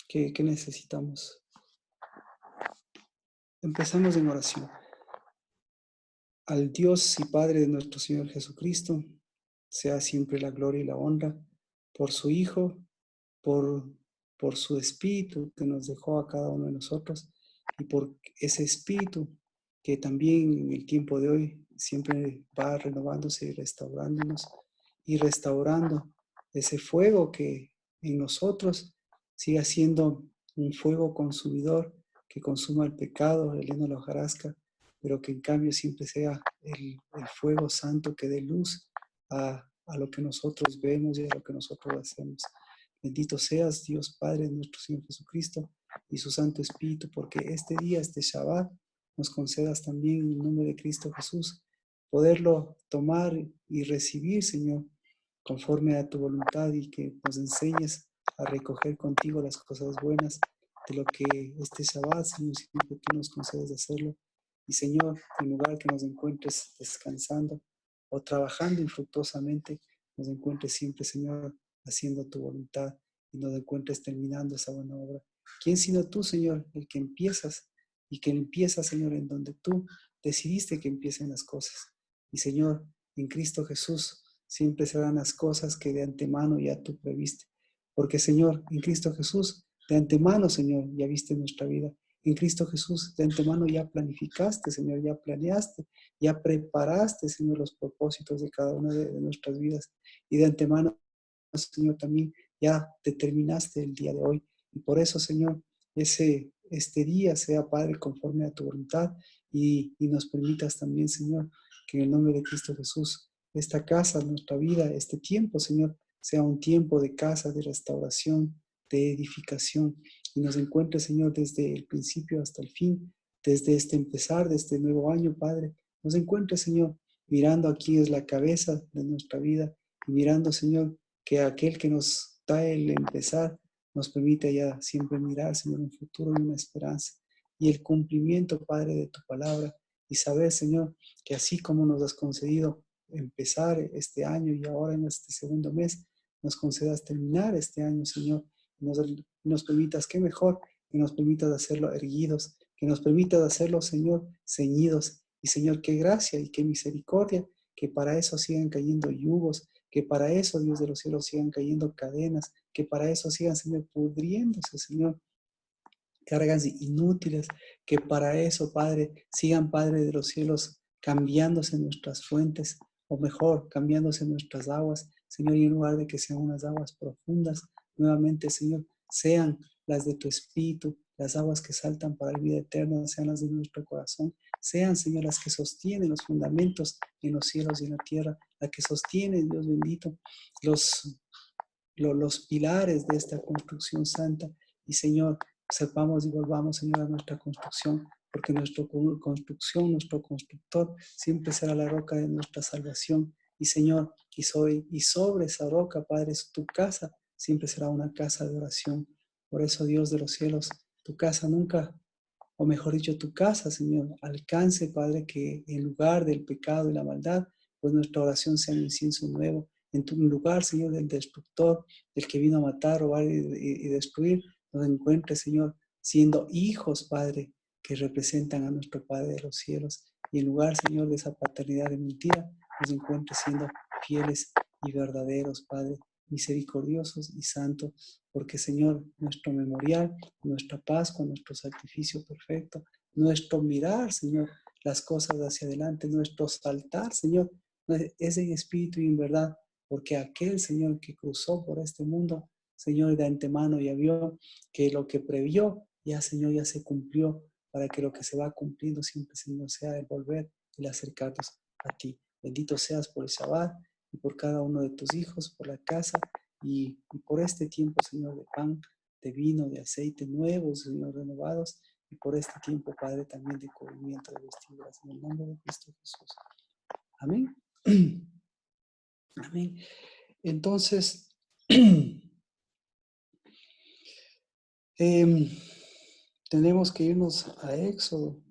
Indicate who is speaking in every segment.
Speaker 1: ¿Qué necesitamos? Empezamos en oración. Al Dios y Padre de nuestro Señor Jesucristo, sea siempre la gloria y la honra por su Hijo, por, por su Espíritu que nos dejó a cada uno de nosotros y por ese Espíritu que también en el tiempo de hoy siempre va renovándose y restaurándonos y restaurando ese fuego que en nosotros siga siendo un fuego consumidor que consuma el pecado, el heno de la hojarasca, pero que en cambio siempre sea el fuego santo que dé luz a lo que nosotros vemos y a lo que nosotros hacemos. Bendito seas, Dios Padre de nuestro Señor Jesucristo y su Santo Espíritu, porque este día, este Shabbat, nos concedas también en el nombre de Cristo Jesús, poderlo tomar y recibir, Señor, conforme a tu voluntad y que nos enseñes a recoger contigo las cosas buenas de lo que este Shabbat, Señor, siempre tú nos concedes hacerlo. Y Señor, en lugar que nos encuentres descansando o trabajando infructuosamente, nos encuentres siempre, Señor, haciendo tu voluntad y nos encuentres terminando esa buena obra. ¿Quién sino tú, Señor, el que empiezas y que empiezas, Señor, en donde tú decidiste que empiecen las cosas? Y Señor, en Cristo Jesús siempre serán las cosas que de antemano ya tú previste. Porque, Señor, en Cristo Jesús, de antemano, Señor, ya viste nuestra vida. En Cristo Jesús, de antemano ya planificaste, Señor, ya planeaste, ya preparaste, Señor, los propósitos de cada una de nuestras vidas. Y de antemano, Señor, también ya determinaste el día de hoy. Y por eso, Señor, este día sea, Padre, conforme a tu voluntad y nos permitas también, Señor, que en el nombre de Cristo Jesús, esta casa, nuestra vida, este tiempo, Señor, sea un tiempo de casa, de restauración, de edificación. Y nos encuentre, Señor, desde el principio hasta el fin, desde este empezar de este nuevo año, Padre. Nos encuentre, Señor, mirando a quién es la cabeza de nuestra vida y mirando, Señor, que aquel que nos da el empezar nos permite ya siempre mirar, Señor, un futuro y una esperanza. Y el cumplimiento, Padre, de tu palabra. Y saber, Señor, que así como nos has concedido empezar este año y ahora en este segundo mes, nos concedas terminar este año, Señor. Y nos permitas, qué mejor, que nos permitas hacerlo erguidos, que nos permitas hacerlo, Señor, ceñidos. Y Señor, qué gracia y qué misericordia, que para eso sigan cayendo yugos, que para eso, Dios de los cielos, sigan cayendo cadenas, que para eso sigan, Señor, pudriéndose, Señor, cargas inútiles, que para eso, Padre, sigan, Padre de los cielos, cambiándose nuestras fuentes, o mejor, cambiándose nuestras aguas, Señor, y en lugar de que sean unas aguas profundas, nuevamente, Señor, sean las de tu Espíritu, las aguas que saltan para la vida eterna, sean las de nuestro corazón, sean, Señor, las que sostienen los fundamentos en los cielos y en la tierra, las que sostienen, Dios bendito, los los pilares de esta construcción santa. Y Señor, sepamos y volvamos, Señor, a nuestra construcción, porque nuestra construcción, nuestro constructor, siempre será la roca de nuestra salvación. Y Señor, y sobre esa roca, Padre, tu casa siempre será una casa de oración. Por eso, Dios de los cielos, tu casa nunca, o mejor dicho, tu casa, Señor, alcance, Padre, que en lugar del pecado y la maldad, pues nuestra oración sea un incienso nuevo. En tu lugar, Señor, del destructor, del que vino a matar, robar y destruir, nos encuentre, Señor, siendo hijos, Padre, que representan a nuestro Padre de los cielos. Y en lugar, Señor, de esa paternidad de mentira, nos encuentre siendo fieles y verdaderos, Padre, misericordiosos y santos, porque, Señor, nuestro memorial, nuestra Pascua, nuestro sacrificio perfecto, nuestro mirar, Señor, las cosas hacia adelante, nuestro saltar, Señor, es en espíritu y en verdad, porque aquel Señor que cruzó por este mundo, Señor, de antemano ya vio que lo que previó, ya Señor, ya se cumplió, para que lo que se va cumpliendo siempre, Señor, sea el volver y el acercarnos a ti. Bendito seas por el Shabbat y por cada uno de tus hijos, por la casa y por este tiempo, Señor, de pan, de vino, de aceite nuevos, Señor, renovados, y por este tiempo, Padre, también de cubrimiento de vestiduras, en el nombre de Cristo Jesús. Amén. Amén. Entonces, tenemos que irnos a Éxodo.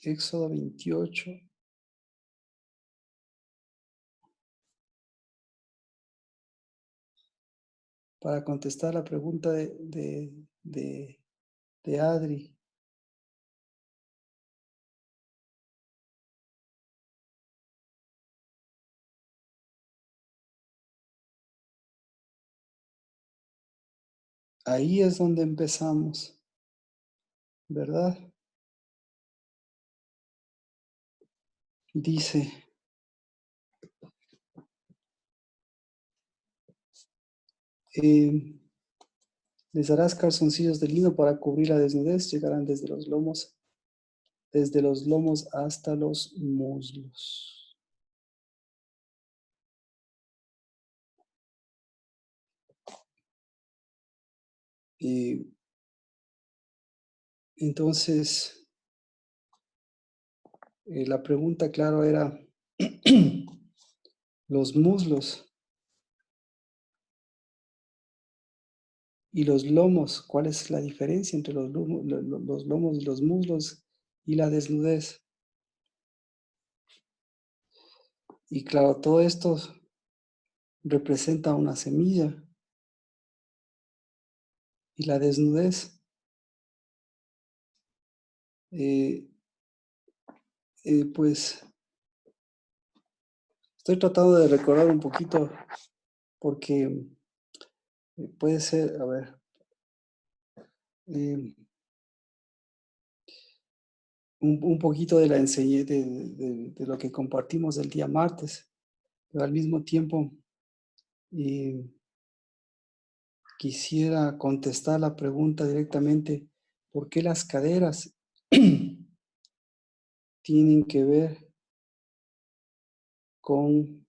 Speaker 1: Éxodo 28. para contestar la pregunta de Adri. Ahí es donde empezamos, ¿verdad? Dice, les harás calzoncillos de lino para cubrir la desnudez, llegarán desde los lomos hasta los muslos. Y entonces, la pregunta, claro, era los muslos y los lomos. ¿Cuál es la diferencia entre los lomos y los muslos y la desnudez? Y claro, todo esto representa una semilla. Y la desnudez, pues estoy tratando de recordar un poquito porque puede ser, a ver, un poquito de la enseñanza de lo que compartimos el día martes, pero al mismo tiempo quisiera contestar la pregunta directamente: ¿por qué las caderas tienen que ver con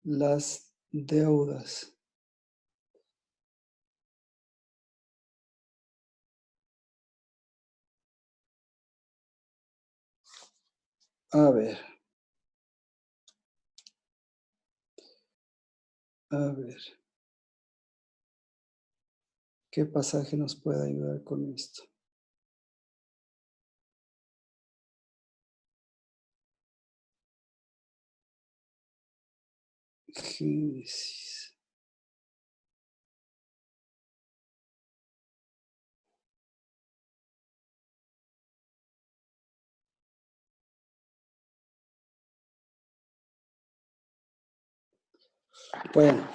Speaker 1: las deudas? A ver, ¿qué pasaje nos puede ayudar con esto? Génesis. Bueno,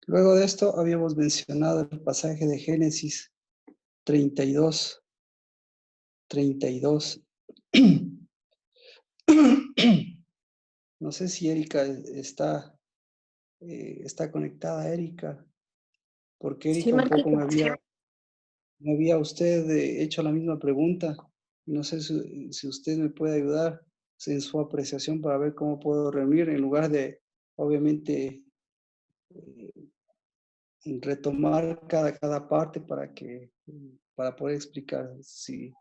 Speaker 1: luego de esto habíamos mencionado el pasaje de Génesis 32. No sé si Erika está conectada, Erika, porque
Speaker 2: Sí,
Speaker 1: Erika un poco
Speaker 2: Marquito.
Speaker 1: me había usted hecho la misma pregunta. No sé si usted me puede ayudar en su apreciación para ver cómo puedo reunir en lugar de, obviamente, retomar cada parte para poder explicar si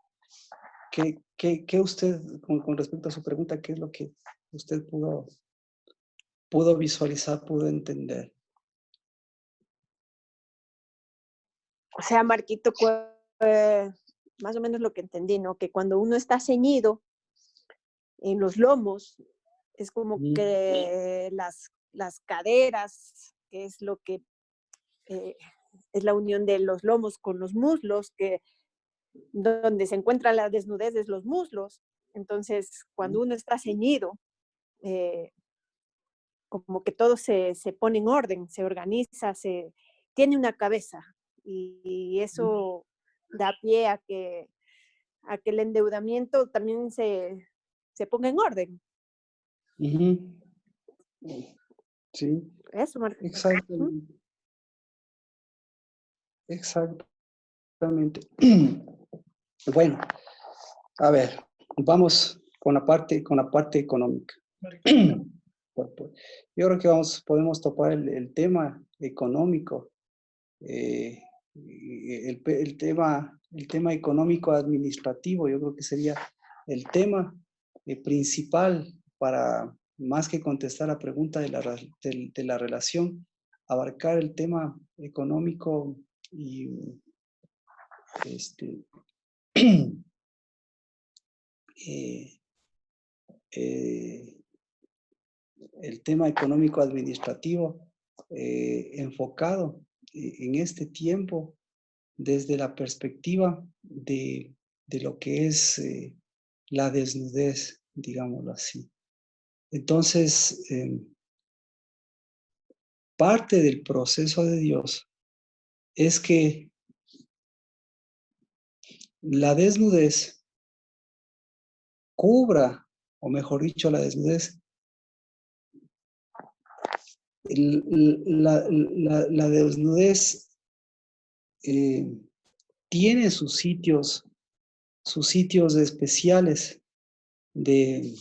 Speaker 1: ¿qué usted, con respecto a su pregunta, qué es lo que usted pudo visualizar, pudo entender?
Speaker 2: O sea, Marquito, más o menos lo que entendí, ¿no? Que cuando uno está ceñido en los lomos, es como que las caderas, que es lo que es la unión de los lomos con los muslos, que donde se encuentra la desnudez es los muslos. Entonces, cuando uno está ceñido, como que todo se pone en orden, se organiza, tiene una cabeza y eso da pie a que el endeudamiento también se ponga en orden.
Speaker 1: Sí,
Speaker 2: Eso, Marco.
Speaker 1: exactamente. Exactamente. Bueno, a ver, vamos con la parte económica. Yo creo que podemos topar el tema económico, el tema económico administrativo. Yo creo que sería el tema principal para más que contestar la pregunta de la relación, abarcar el tema económico y eh, el tema económico administrativo enfocado en este tiempo desde la perspectiva de lo que es la desnudez, digámoslo así. Entonces, parte del proceso de Dios es que la desnudez cubra, o mejor dicho, la desnudez, la desnudez tiene sus sitios especiales de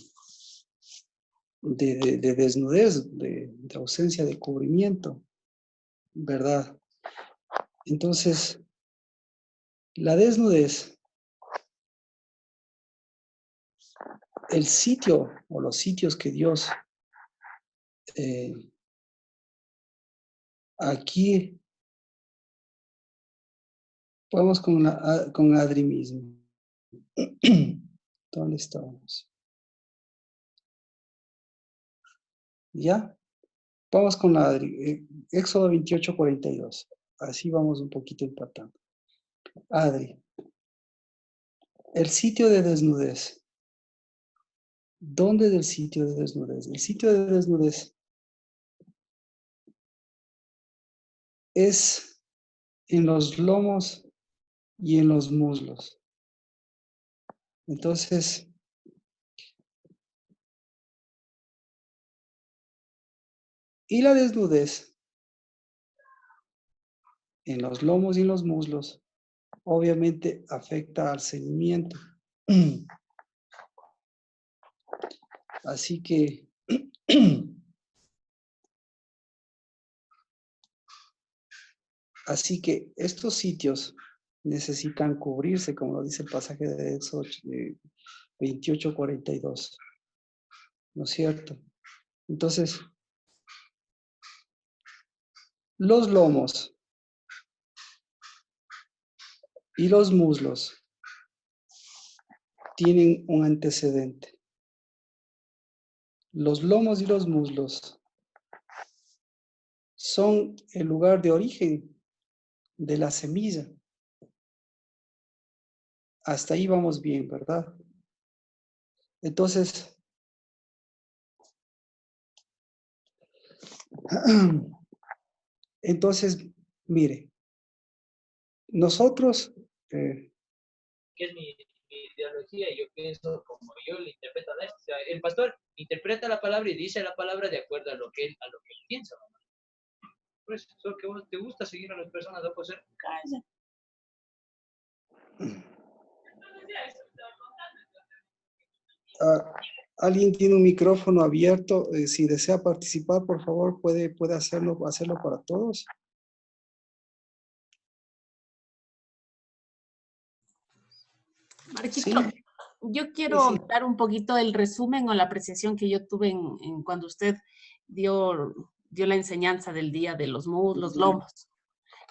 Speaker 1: desnudez, de ausencia de cubrimiento, ¿verdad? Entonces, la desnudez, el sitio o los sitios que Dios aquí, vamos con Adri mismo. ¿Dónde estamos? ¿Ya? Vamos con la Adri. Éxodo 28:42. Así vamos un poquito empatando. Adri, el sitio de desnudez. ¿Dónde es el sitio de desnudez? El sitio de desnudez es en los lomos y en los muslos. Entonces, y la desnudez en los lomos y en los muslos obviamente afecta al ceñimiento. Así que estos sitios necesitan cubrirse, como lo dice el pasaje de Éxodo 28:42. ¿No es cierto? Entonces, los lomos y los muslos tienen un antecedente. Los lomos y los muslos son el lugar de origen de la semilla. Hasta ahí vamos bien, ¿verdad? Entonces, mire, nosotros...
Speaker 3: que es mi ideología y yo pienso como yo le interpreto a esto. O sea, el pastor interpreta la palabra y dice la palabra de acuerdo a lo que él piensa. Por eso, solo que vos te gusta seguir a las personas, no puede ser. Cállate.
Speaker 1: Alguien tiene un micrófono abierto. Si desea participar, por favor, puede hacerlo para todos.
Speaker 4: Marquito,
Speaker 1: Sí.
Speaker 4: yo quiero
Speaker 1: Sí.
Speaker 4: dar un poquito el resumen o la apreciación que yo tuve cuando usted dio la enseñanza del día de los lomos.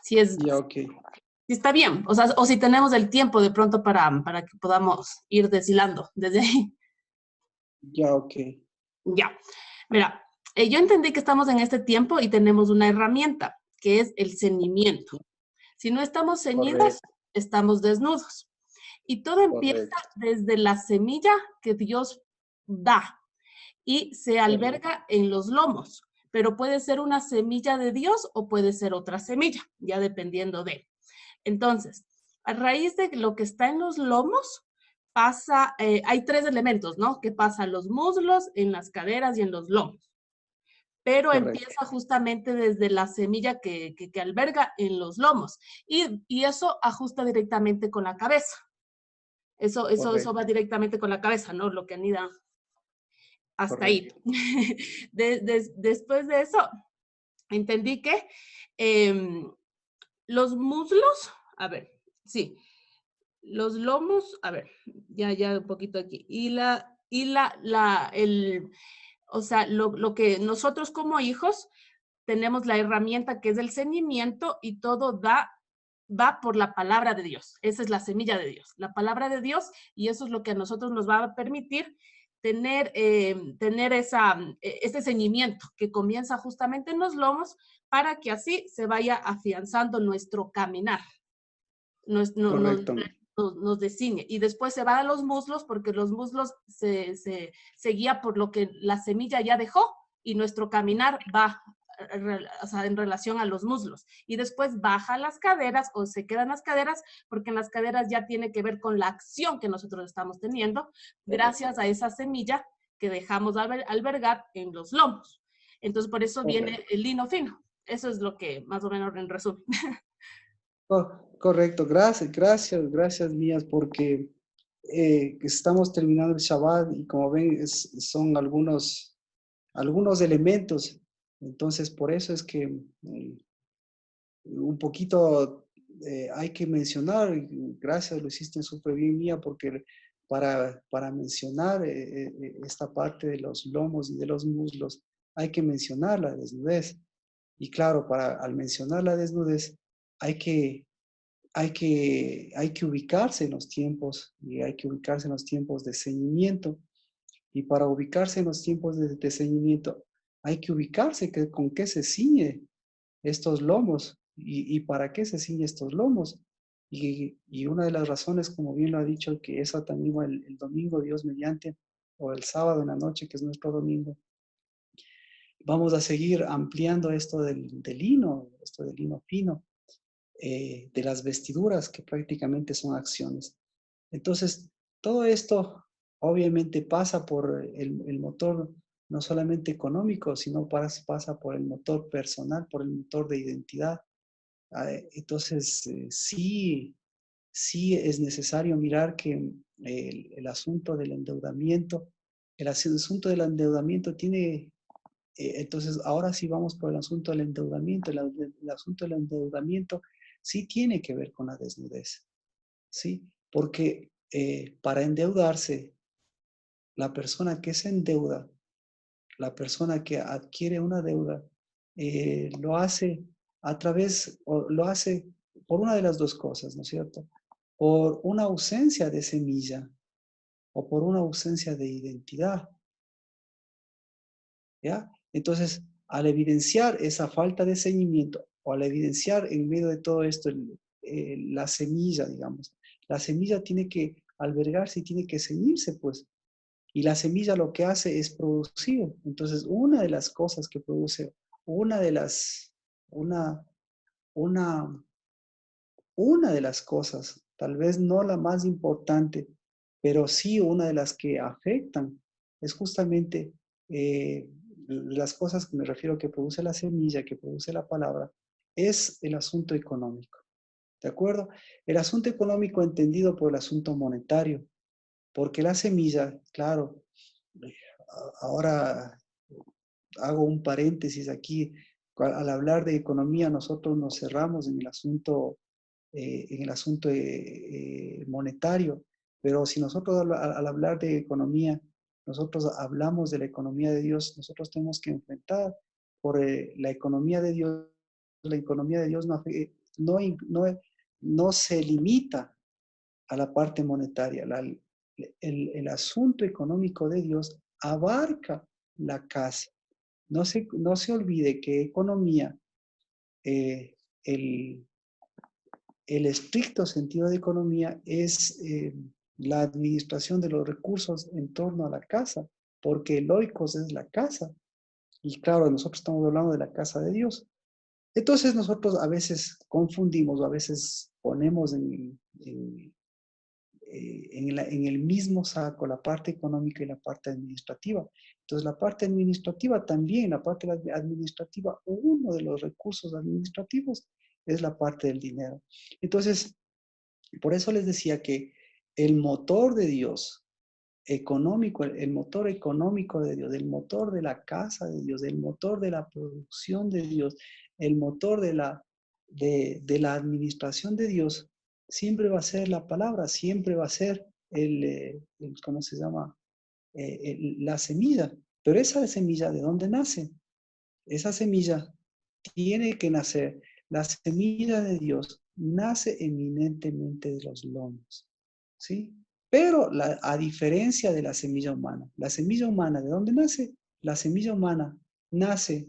Speaker 4: Si es,
Speaker 1: Ya, ok.
Speaker 4: si está bien, o sea, o si tenemos el tiempo de pronto para que podamos ir deshilando desde ahí.
Speaker 1: Ya, ok.
Speaker 4: Ya, mira, yo entendí que estamos en este tiempo y tenemos una herramienta, que es el ceñimiento. Si no estamos ceñidos,
Speaker 1: Correcto.
Speaker 4: estamos desnudos. Y todo empieza desde la semilla que Dios da y se alberga en los lomos, pero puede ser una semilla de Dios o puede ser otra semilla, ya dependiendo de. Entonces, a raíz de lo que está en los lomos, pasa, hay tres elementos, ¿no? Que pasa en los muslos, en las caderas y en los lomos. Pero empieza justamente desde la semilla que alberga en los lomos. Y eso ajusta directamente con la cabeza. Eso va directamente con la cabeza, ¿no? Lo que anida hasta ahí. Después de eso, entendí que los muslos, a ver, sí, los lomos, a ver, ya un poquito aquí. O sea, lo que nosotros como hijos tenemos la herramienta que es el ceñimiento y todo va por la palabra de Dios. Esa es la semilla de Dios, la palabra de Dios, y eso es lo que a nosotros nos va a permitir tener ese ceñimiento que comienza justamente en los lomos para que así se vaya afianzando nuestro caminar.
Speaker 1: Correcto.
Speaker 4: Nos desciñe. Y después se va a los muslos porque los muslos se guía por lo que la semilla ya dejó y nuestro caminar va, o sea, en relación a los muslos. Y después baja las caderas o se quedan las caderas porque en las caderas ya tiene que ver con la acción que nosotros estamos teniendo gracias a esa semilla que dejamos albergar en los lomos. Entonces, por eso viene el lino fino. Eso es lo que más o menos en resumen.
Speaker 1: Correcto, gracias mías, porque estamos terminando el Shabbat y como ven son algunos elementos. Entonces, por eso es que un poquito hay que mencionar, gracias, lo hiciste súper bien, Mía, porque para mencionar esta parte de los lomos y de los muslos, hay que mencionar la desnudez. Y claro, al mencionar la desnudez, hay que ubicarse en los tiempos, y hay que ubicarse en los tiempos de ceñimiento. Y para ubicarse en los tiempos de ceñimiento, hay que ubicarse con qué se ciñe estos lomos y para qué se ciñe estos lomos. Y una de las razones, como bien lo ha dicho, que eso también el domingo, Dios mediante, o el sábado en la noche, que es nuestro domingo, vamos a seguir ampliando esto del lino fino, de las vestiduras, que prácticamente son acciones. Entonces, todo esto obviamente pasa por el motor no solamente económico, sino pasa por el motor personal, por el motor de identidad. Entonces, sí es necesario mirar que el asunto del endeudamiento, tiene, entonces ahora sí vamos por el asunto del endeudamiento. El asunto del endeudamiento sí tiene que ver con la desnudez, ¿sí? Porque para endeudarse, la persona que se endeuda, la persona que adquiere una deuda, lo hace lo hace por una de las dos cosas, ¿no es cierto? Por una ausencia de semilla o por una ausencia de identidad, ¿ya? Entonces, al evidenciar esa falta de seguimiento o al evidenciar en medio de todo esto la semilla, digamos, la semilla tiene que albergarse y tiene que ceñirse, pues. Y la semilla lo que hace es producir. Entonces, una de las cosas que produce, una de las cosas, tal vez no la más importante, pero sí una de las que afectan, es justamente las cosas que me refiero que produce la semilla, que produce la palabra, es el asunto económico. ¿De acuerdo? El asunto económico entendido por el asunto monetario, porque la semilla, claro, ahora hago un paréntesis aquí, al hablar de economía nosotros nos cerramos en el asunto monetario, pero si nosotros al hablar de economía, nosotros hablamos de la economía de Dios, nosotros tenemos que enfrentar por la economía de Dios. La economía de Dios no se limita a la parte monetaria. El asunto económico de Dios abarca la casa. No se olvide que economía, el estricto sentido de economía es la administración de los recursos en torno a la casa, porque el oikos es la casa. Y claro, nosotros estamos hablando de la casa de Dios. Entonces nosotros a veces confundimos o a veces ponemos en el mismo saco la parte económica y la parte administrativa. Entonces la parte administrativa también, la parte administrativa, uno de los recursos administrativos es la parte del dinero. Entonces, por eso les decía que el motor de Dios económico, el motor económico de Dios, el motor de la casa de Dios, el motor de la producción de Dios, el motor de la administración de Dios, siempre va a ser la palabra, siempre va a ser ¿cómo se llama? La semilla. Pero esa semilla, ¿de dónde nace? Esa semilla tiene que nacer. La semilla de Dios nace eminentemente de los lomos, ¿sí? Pero a diferencia de la semilla humana, ¿de dónde nace? La semilla humana nace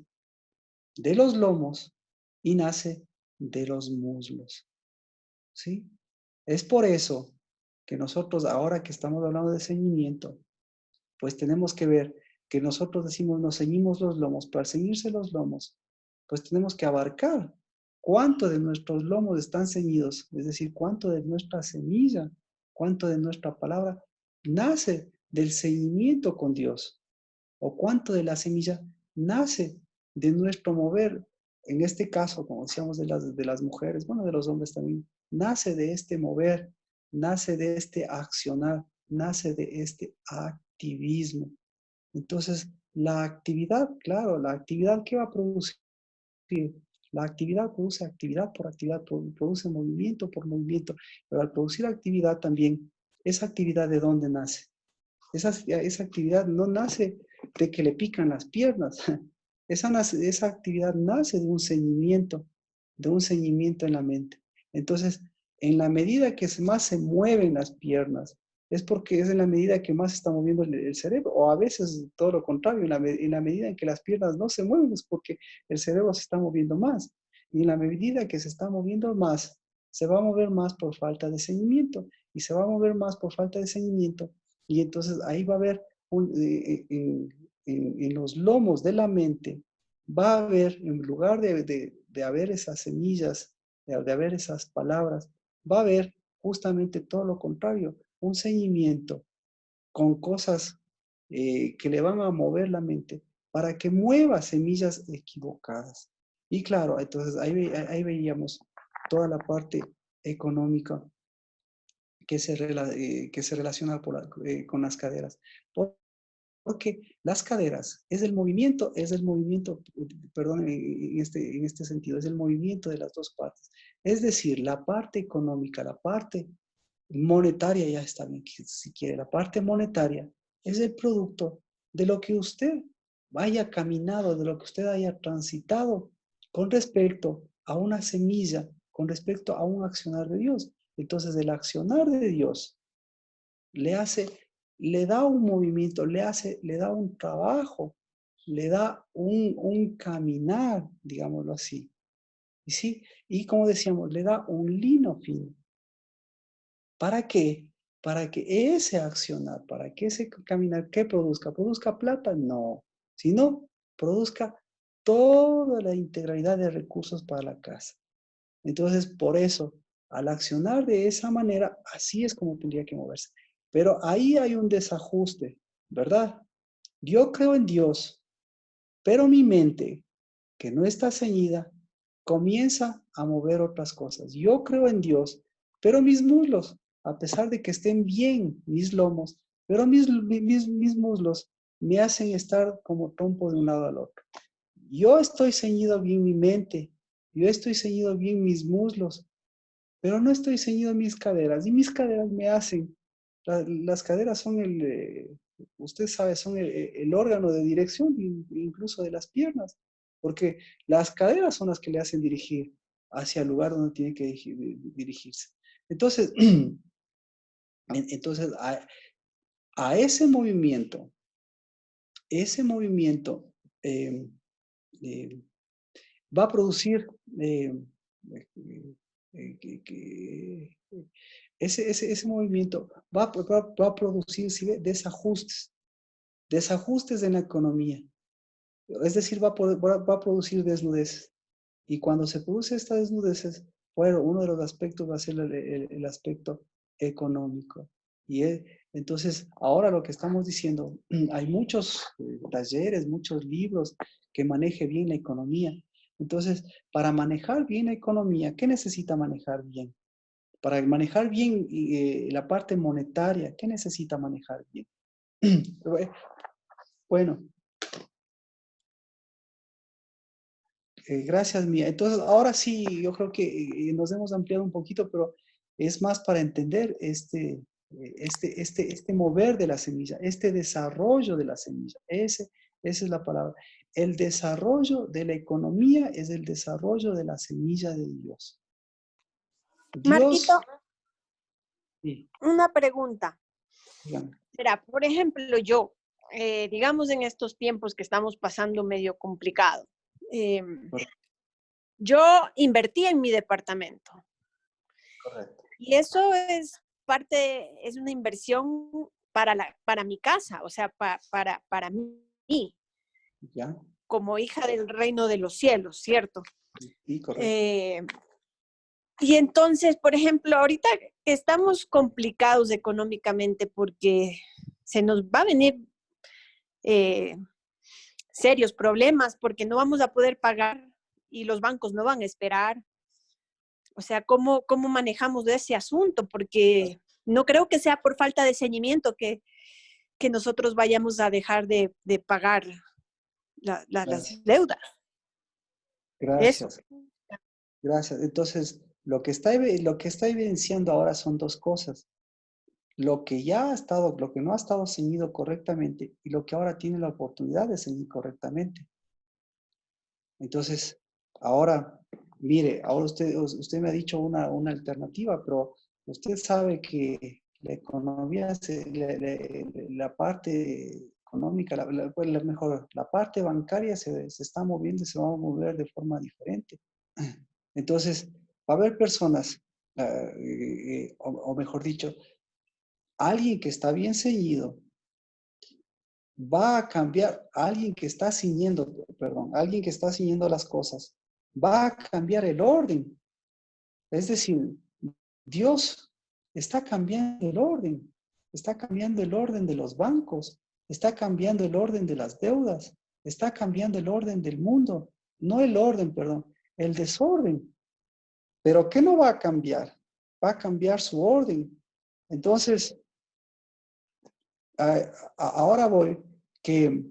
Speaker 1: de los lomos y nace de los muslos, ¿sí? Es por eso que nosotros, ahora que estamos hablando de ceñimiento, pues tenemos que ver que nosotros decimos, nos ceñimos los lomos. Para ceñirse los lomos, pues tenemos que abarcar cuánto de nuestros lomos están ceñidos, es decir, cuánto de nuestra semilla, cuánto de nuestra palabra nace del ceñimiento con Dios, o cuánto de la semilla nace de nuestro mover. En este caso, como decíamos de las mujeres, bueno, de los hombres también, nace de este mover, nace de este accionar, nace de este activismo. Entonces, la actividad, claro, la actividad que va a producir, la actividad produce actividad por actividad, produce movimiento por movimiento, pero al producir actividad también, ¿esa actividad de dónde nace? Esa actividad no nace de que le pican las piernas, esa actividad nace de un ceñimiento en la mente. Entonces, en la medida que más se mueven las piernas, es porque es en la medida que más se está moviendo el cerebro, o a veces todo lo contrario, en la medida en que las piernas no se mueven es porque el cerebro se está moviendo más. Y en la medida que se está moviendo más, se va a mover más por falta de ceñimiento, y se va a mover más por falta de ceñimiento, y entonces ahí va a haber, en los lomos de la mente, va a haber, en lugar de haber esas semillas, de haber esas palabras, va a haber justamente todo lo contrario, un ceñimiento con cosas que le van a mover la mente para que mueva semillas equivocadas. Y claro, entonces ahí veíamos toda la parte económica que se relaciona con las caderas. Porque las caderas perdón, en este sentido, es el movimiento de las dos partes. Es decir, la parte económica, la parte monetaria, ya está bien, si quiere, la parte monetaria es el producto de lo que usted haya caminado, de lo que usted haya transitado con respecto a una semilla, con respecto a un accionar de Dios. Entonces, el accionar de Dios le da un movimiento, le da un trabajo, le da un caminar, digámoslo así. ¿Y sí? Y como decíamos, le da un lino fino. ¿Para qué? Para que ese accionar, para que ese caminar, ¿qué produzca? ¿Produzca plata? No. Sino, produzca toda la integralidad de recursos para la casa. Entonces, por eso, al accionar de esa manera, así es como tendría que moverse. Pero ahí hay un desajuste, ¿verdad? Yo creo en Dios, pero mi mente, que no está ceñida, comienza a mover otras cosas. Yo creo en Dios, pero mis muslos, a pesar de que estén bien mis lomos, pero mis muslos me hacen estar como trompo de un lado al otro. Yo estoy ceñido bien mi mente, yo estoy ceñido bien mis muslos, pero no estoy ceñido en mis caderas, y mis caderas me hacen, las caderas son usted sabe, son el órgano de dirección incluso de las piernas, porque las caderas son las que le hacen dirigir hacia el lugar donde tiene que dirigirse. Entonces, entonces a ese movimiento eh, eh, va a producir ese movimiento va a producir desajustes en la economía. Es decir, va a producir desnudez. Y cuando se produce esta desnudez, bueno, uno de los aspectos va a ser el aspecto económico. Y entonces, ahora lo que estamos diciendo, hay muchos talleres, muchos libros que maneje bien la economía. Entonces, para manejar bien la economía, ¿qué necesita manejar bien? Para manejar bien la parte monetaria, ¿qué necesita manejar bien? Bueno, gracias, Mía. Entonces, ahora sí, yo creo que nos hemos ampliado un poquito, pero es más para entender este mover de la semilla, este desarrollo de la semilla. Ese Esa es la palabra. El desarrollo de la economía es el desarrollo de la semilla de Dios. Dios,
Speaker 2: Marquito,
Speaker 1: sí,
Speaker 2: una pregunta.
Speaker 1: dígame.
Speaker 2: Mira, por ejemplo, yo, digamos en estos tiempos que estamos pasando medio complicado, yo invertí en mi departamento
Speaker 1: Correcto.
Speaker 2: y eso es parte, es una inversión para mi casa, o sea, para mí,
Speaker 1: ¿Ya?
Speaker 2: como hija del reino de los cielos, ¿cierto?
Speaker 1: Sí, correcto.
Speaker 2: Y entonces, por ejemplo, ahorita estamos complicados económicamente porque se nos va a venir serios problemas porque no vamos a poder pagar y los bancos no van a esperar. O sea, ¿cómo manejamos ese asunto? Porque no creo que sea por falta de seguimiento que nosotros vayamos a dejar de pagar las
Speaker 1: Gracias.
Speaker 2: deudas. Eso.
Speaker 1: Gracias. Gracias. Entonces, lo que está evidenciando ahora son dos cosas. Lo que no ha estado ceñido correctamente y lo que ahora tiene la oportunidad de ceñir correctamente. Entonces, ahora, mire, ahora usted me ha dicho una alternativa, pero usted sabe que la economía, la parte económica, la parte bancaria se está moviendo y se va a mover de forma diferente. Entonces, va a haber personas, o mejor dicho, alguien que está bien ceñido, va a cambiar, alguien que está ciñendo las cosas, va a cambiar el orden. Es decir, Dios está cambiando el orden de los bancos, está cambiando el orden de las deudas, está cambiando el orden del mundo, no el orden, perdón, el desorden. Pero ¿qué no va a cambiar? Va a cambiar su orden. Entonces, ahora voy que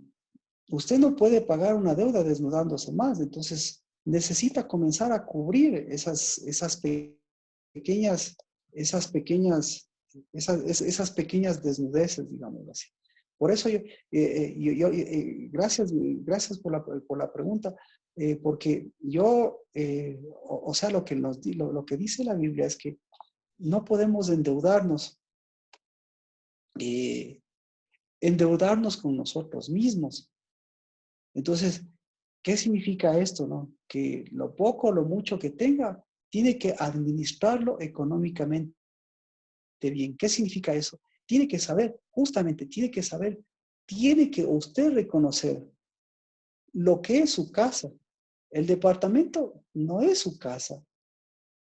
Speaker 1: usted no puede pagar una deuda desnudándose más, entonces necesita comenzar a cubrir esas pequeñas desnudeces, digámoslo así. Por eso gracias por la pregunta, porque o sea, lo que dice la Biblia es que no podemos endeudarnos con nosotros mismos. Entonces, ¿qué significa esto, no? Que lo poco o lo mucho que tenga, tiene que administrarlo económicamente bien. ¿Qué significa eso? Tiene que saber, justamente, tiene que usted reconocer lo que es su casa. El departamento no es su casa.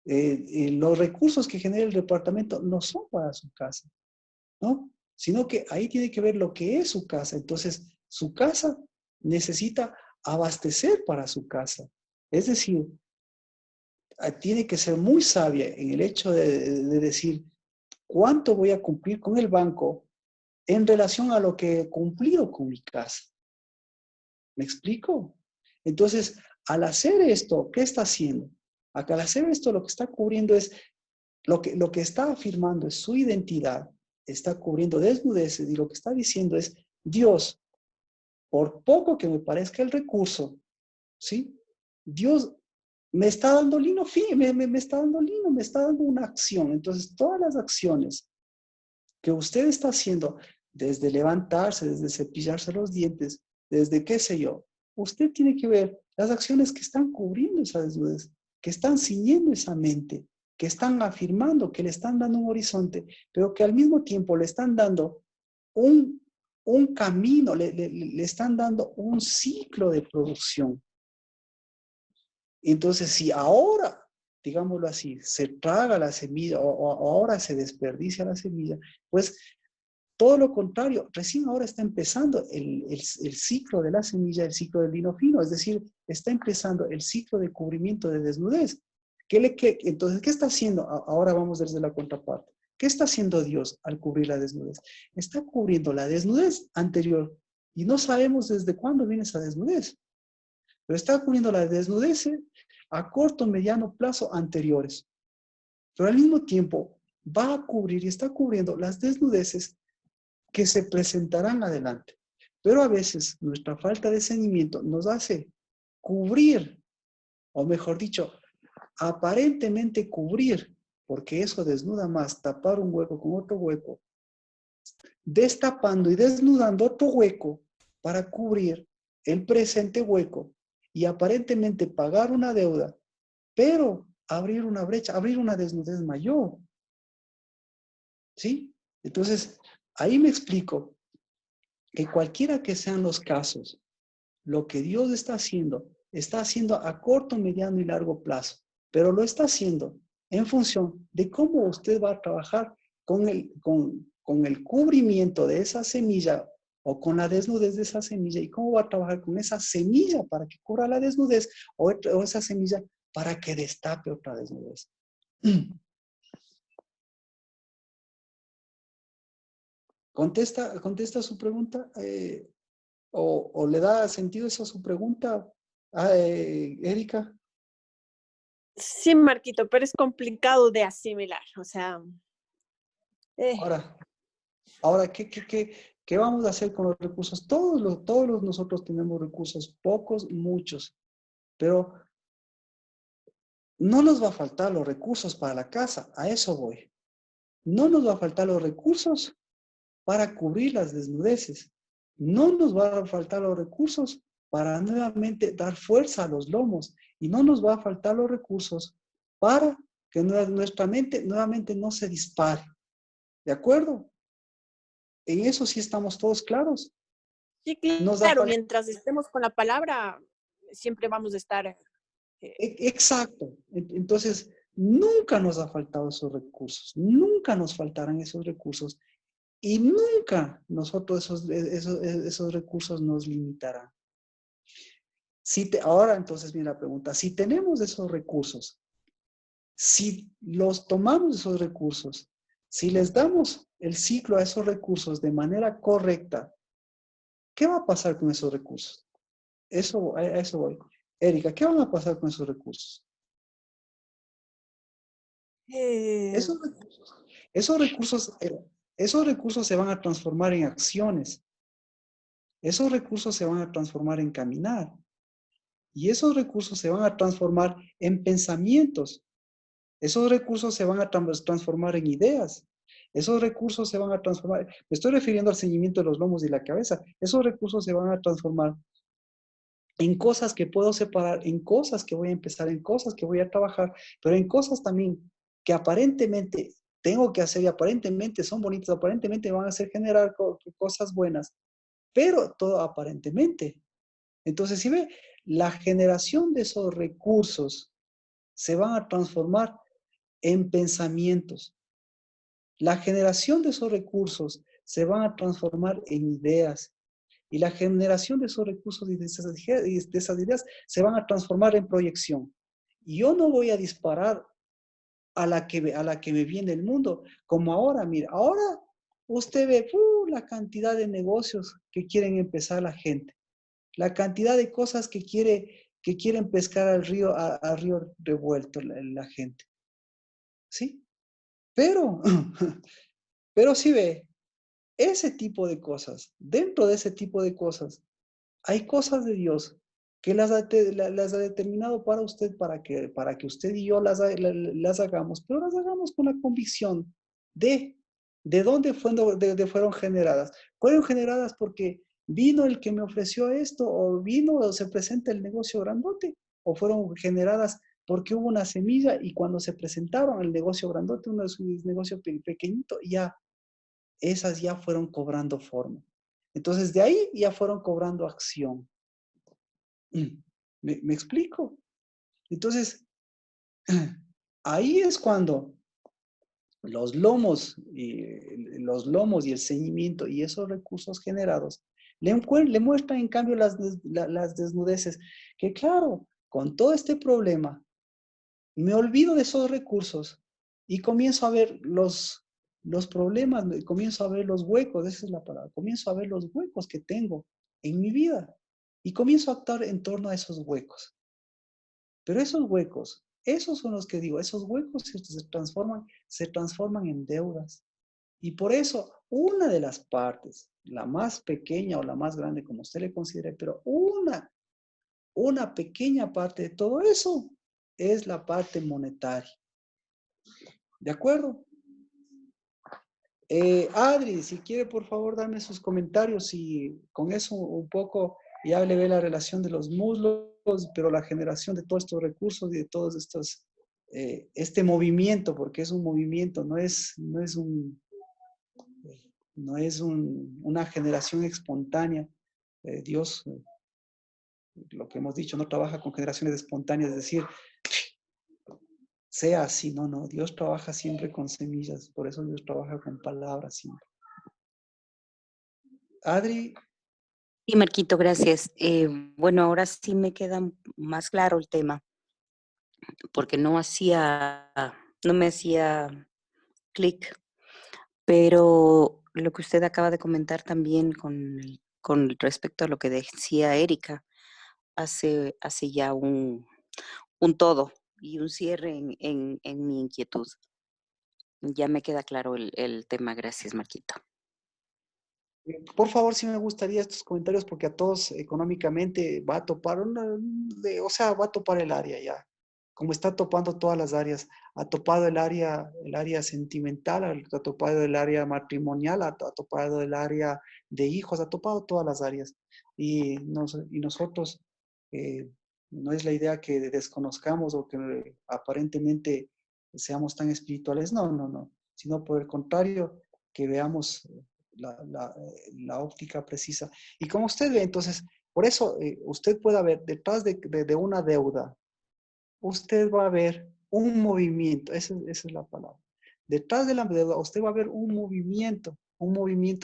Speaker 1: Los recursos que genera el departamento no son para su casa, ¿no? Sino que ahí tiene que ver lo que es su casa. Entonces, su casa necesita abastecer para su casa. Es decir, tiene que ser muy sabia en el hecho de decir cuánto voy a cumplir con el banco en relación a lo que he cumplido con mi casa. ¿Me explico? Entonces, al hacer esto, ¿qué está haciendo? Al hacer esto, lo que está cubriendo es, lo que está afirmando es su identidad, está cubriendo desnudeces y lo que está diciendo es, Dios, por poco que me parezca el recurso, ¿sí? Dios me está dando lino, me está dando lino, me está dando una acción. Entonces, todas las acciones que usted está haciendo, desde levantarse, desde cepillarse los dientes, desde qué sé yo, usted tiene que ver las acciones que están cubriendo esa desnudez, que están ciñendo esa mente, que están afirmando, que le están dando un horizonte, pero que al mismo tiempo le están dando un camino, le están dando un ciclo de producción. Entonces, si ahora, digámoslo así, se traga la semilla o ahora se desperdicia la semilla, pues todo lo contrario, recién ahora está empezando el ciclo de la semilla, el ciclo del lino fino, es decir, está empezando el ciclo de cubrimiento de desnudez. Entonces, ¿qué está haciendo? Ahora vamos desde la contraparte. ¿Qué está haciendo Dios al cubrir la desnudez? Está cubriendo la desnudez anterior y no sabemos desde cuándo viene esa desnudez, pero está cubriendo la desnudez a corto, mediano plazo anteriores. Pero al mismo tiempo va a cubrir y está cubriendo las desnudeces que se presentarán adelante. Pero a veces nuestra falta de discernimiento nos hace cubrir, o mejor dicho, aparentemente cubrir, porque eso desnuda más, tapar un hueco con otro hueco, destapando y desnudando otro hueco para cubrir el presente hueco y aparentemente pagar una deuda, pero abrir una brecha, abrir una desnudez mayor. ¿Sí? Entonces, ahí me explico que cualquiera que sean los casos, lo que Dios está haciendo a corto, mediano y largo plazo, pero lo está haciendo en función de cómo usted va a trabajar con el cubrimiento de esa semilla o con la desnudez de esa semilla y cómo va a trabajar con esa semilla para que cubra la desnudez o esa semilla para que destape otra desnudez. ¿Contesta su pregunta? ¿O le da sentido eso a su pregunta, Erika?
Speaker 2: Sí, Marquito, pero es complicado de asimilar. O sea,
Speaker 1: Ahora, ¿qué vamos a hacer con los recursos? Todos nosotros tenemos recursos, pocos, muchos, pero no nos va a faltar los recursos para la casa, a eso voy. No nos va a faltar los recursos para cubrir las desnudeces. No nos va a faltar los recursos para nuevamente dar fuerza a los lomos. Y no nos va a faltar los recursos para que nuestra mente nuevamente no se dispare. ¿De acuerdo? En eso sí estamos todos claros.
Speaker 2: sí, claro, mientras estemos con la palabra, siempre vamos a estar.
Speaker 1: Exacto. Entonces, nunca nos ha faltado esos recursos. Nunca nos faltarán esos recursos. Y nunca nosotros esos recursos nos limitarán. Ahora entonces viene la pregunta, si tenemos esos recursos, si los tomamos esos recursos, si les damos el ciclo a esos recursos de manera correcta, ¿qué va a pasar con esos recursos? A eso voy. Erika, ¿qué van a pasar con esos recursos? Esos recursos se van a transformar en acciones. Esos recursos se van a transformar en caminar. Y esos recursos se van a transformar en pensamientos. Esos recursos se van a transformar en ideas. Esos recursos se van a transformar, me estoy refiriendo al ceñimiento de los lomos y la cabeza. Esos recursos se van a transformar en cosas que puedo separar, en cosas que voy a empezar, en cosas que voy a trabajar, pero en cosas también que aparentemente tengo que hacer y aparentemente son bonitas, aparentemente van a hacer generar cosas buenas, pero todo aparentemente. Entonces, si ve, la generación de esos recursos se van a transformar en pensamientos. La generación de esos recursos se van a transformar en ideas. Y la generación de esos recursos y de esas ideas se van a transformar en proyección. Y yo no voy a disparar a la que me viene el mundo, como ahora, mira, ahora usted ve la cantidad de negocios que quieren empezar la gente, la cantidad de cosas que quieren pescar al río revuelto la gente. ¿Sí? Pero sí ve, ese tipo de cosas, dentro de ese tipo de cosas, hay cosas de Dios que las ha determinado para usted, para que usted y yo las hagamos, pero las hagamos con la convicción de dónde fueron generadas. Fueron generadas porque vino el que me ofreció esto, o se presenta el negocio grandote, o fueron generadas porque hubo una semilla y cuando se presentaron el negocio grandote, un negocio pequeñito, esas ya fueron cobrando forma. Entonces, de ahí ya fueron cobrando acción. ¿Me explico? Entonces, ahí es cuando los lomos y el ceñimiento y esos recursos generados le muestran en cambio las desnudeces, que claro, con todo este problema, me olvido de esos recursos y comienzo a ver los problemas, comienzo a ver los huecos, esa es la palabra, comienzo a ver los huecos que tengo en mi vida y comienzo a actuar en torno a esos huecos. Pero esos huecos, esos son los que digo, esos huecos se transforman en deudas. Y por eso, una de las partes la más pequeña o la más grande, como usted le considere, pero una pequeña parte de todo eso es la parte monetaria. ¿De acuerdo? Adri, si quiere, por favor, darme sus comentarios y con eso un poco ya le ve la relación de los muslos, pero la generación de todos estos recursos y de todos estos, este movimiento, porque es un movimiento, no es una generación espontánea. Dios, lo que hemos dicho, no trabaja con generaciones espontáneas, es decir, sea así, no, Dios trabaja siempre con semillas, por eso Dios trabaja con palabras siempre. Adri.
Speaker 5: Y Marquito, gracias. Bueno, ahora sí me queda más claro el tema, porque no me hacía clic, pero lo que usted acaba de comentar también con respecto a lo que decía Erika, hace ya un todo y un cierre en mi inquietud. Ya me queda claro el tema. Gracias, Marquito.
Speaker 1: Por favor, sí me gustaría estos comentarios porque a todos económicamente va a topar va a topar el área ya. Como está topando todas las áreas, ha topado el área sentimental, ha topado el área matrimonial, ha topado el área de hijos, ha topado todas las áreas. Y nosotros, no es la idea que desconozcamos o que aparentemente seamos tan espirituales, no, sino por el contrario, que veamos la óptica precisa. Y como usted ve, entonces, por eso usted puede ver detrás de una deuda, usted va a ver un movimiento, esa es la palabra. Detrás de la deuda, usted va a ver un movimiento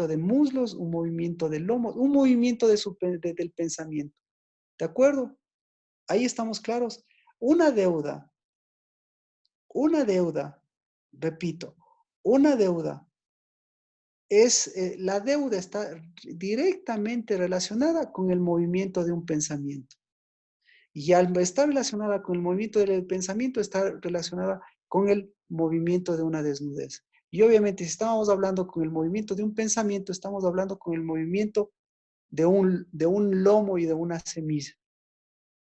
Speaker 1: de muslos, un movimiento de lomos, un movimiento del pensamiento. ¿De acuerdo? Ahí estamos claros. Una deuda, repito, una deuda la deuda está directamente relacionada con el movimiento de un pensamiento. Y al estar relacionada con el movimiento del pensamiento, está relacionada con el movimiento de una desnudez. Y obviamente, si estamos hablando con el movimiento de un pensamiento, estamos hablando con el movimiento de un lomo y de una semilla.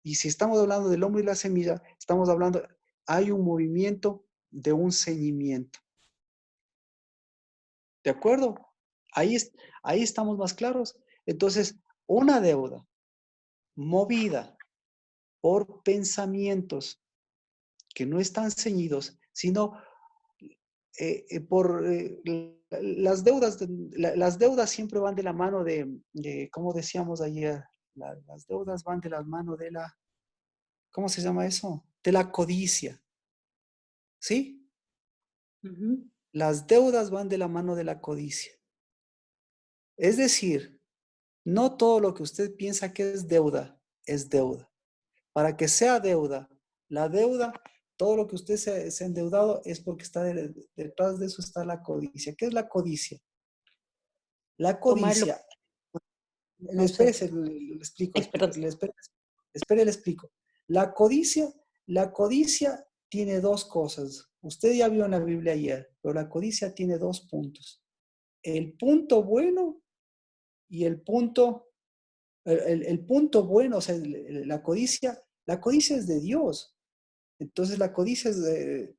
Speaker 1: Y si estamos hablando del lomo y la semilla, estamos hablando, hay un movimiento de un ceñimiento. ¿De acuerdo? Ahí estamos más claros. Entonces, una deuda movida por pensamientos que no están ceñidos, sino por las deudas. Las deudas siempre van de la mano como decíamos ayer, las deudas van de la mano de ¿cómo se llama eso? De la codicia. ¿Sí?
Speaker 5: Uh-huh.
Speaker 1: Las deudas van de la mano de la codicia. Es decir, no todo lo que usted piensa que es deuda. Para que sea deuda, la deuda, todo lo que usted se ha endeudado es porque detrás de eso está la codicia. ¿Qué es la codicia? La codicia. Espérese, le explico. Le explico. La codicia tiene dos cosas. Usted ya vio en la Biblia ayer, pero la codicia tiene dos puntos. El punto bueno y el punto bueno, o sea, la codicia es de Dios. Entonces la codicia es de...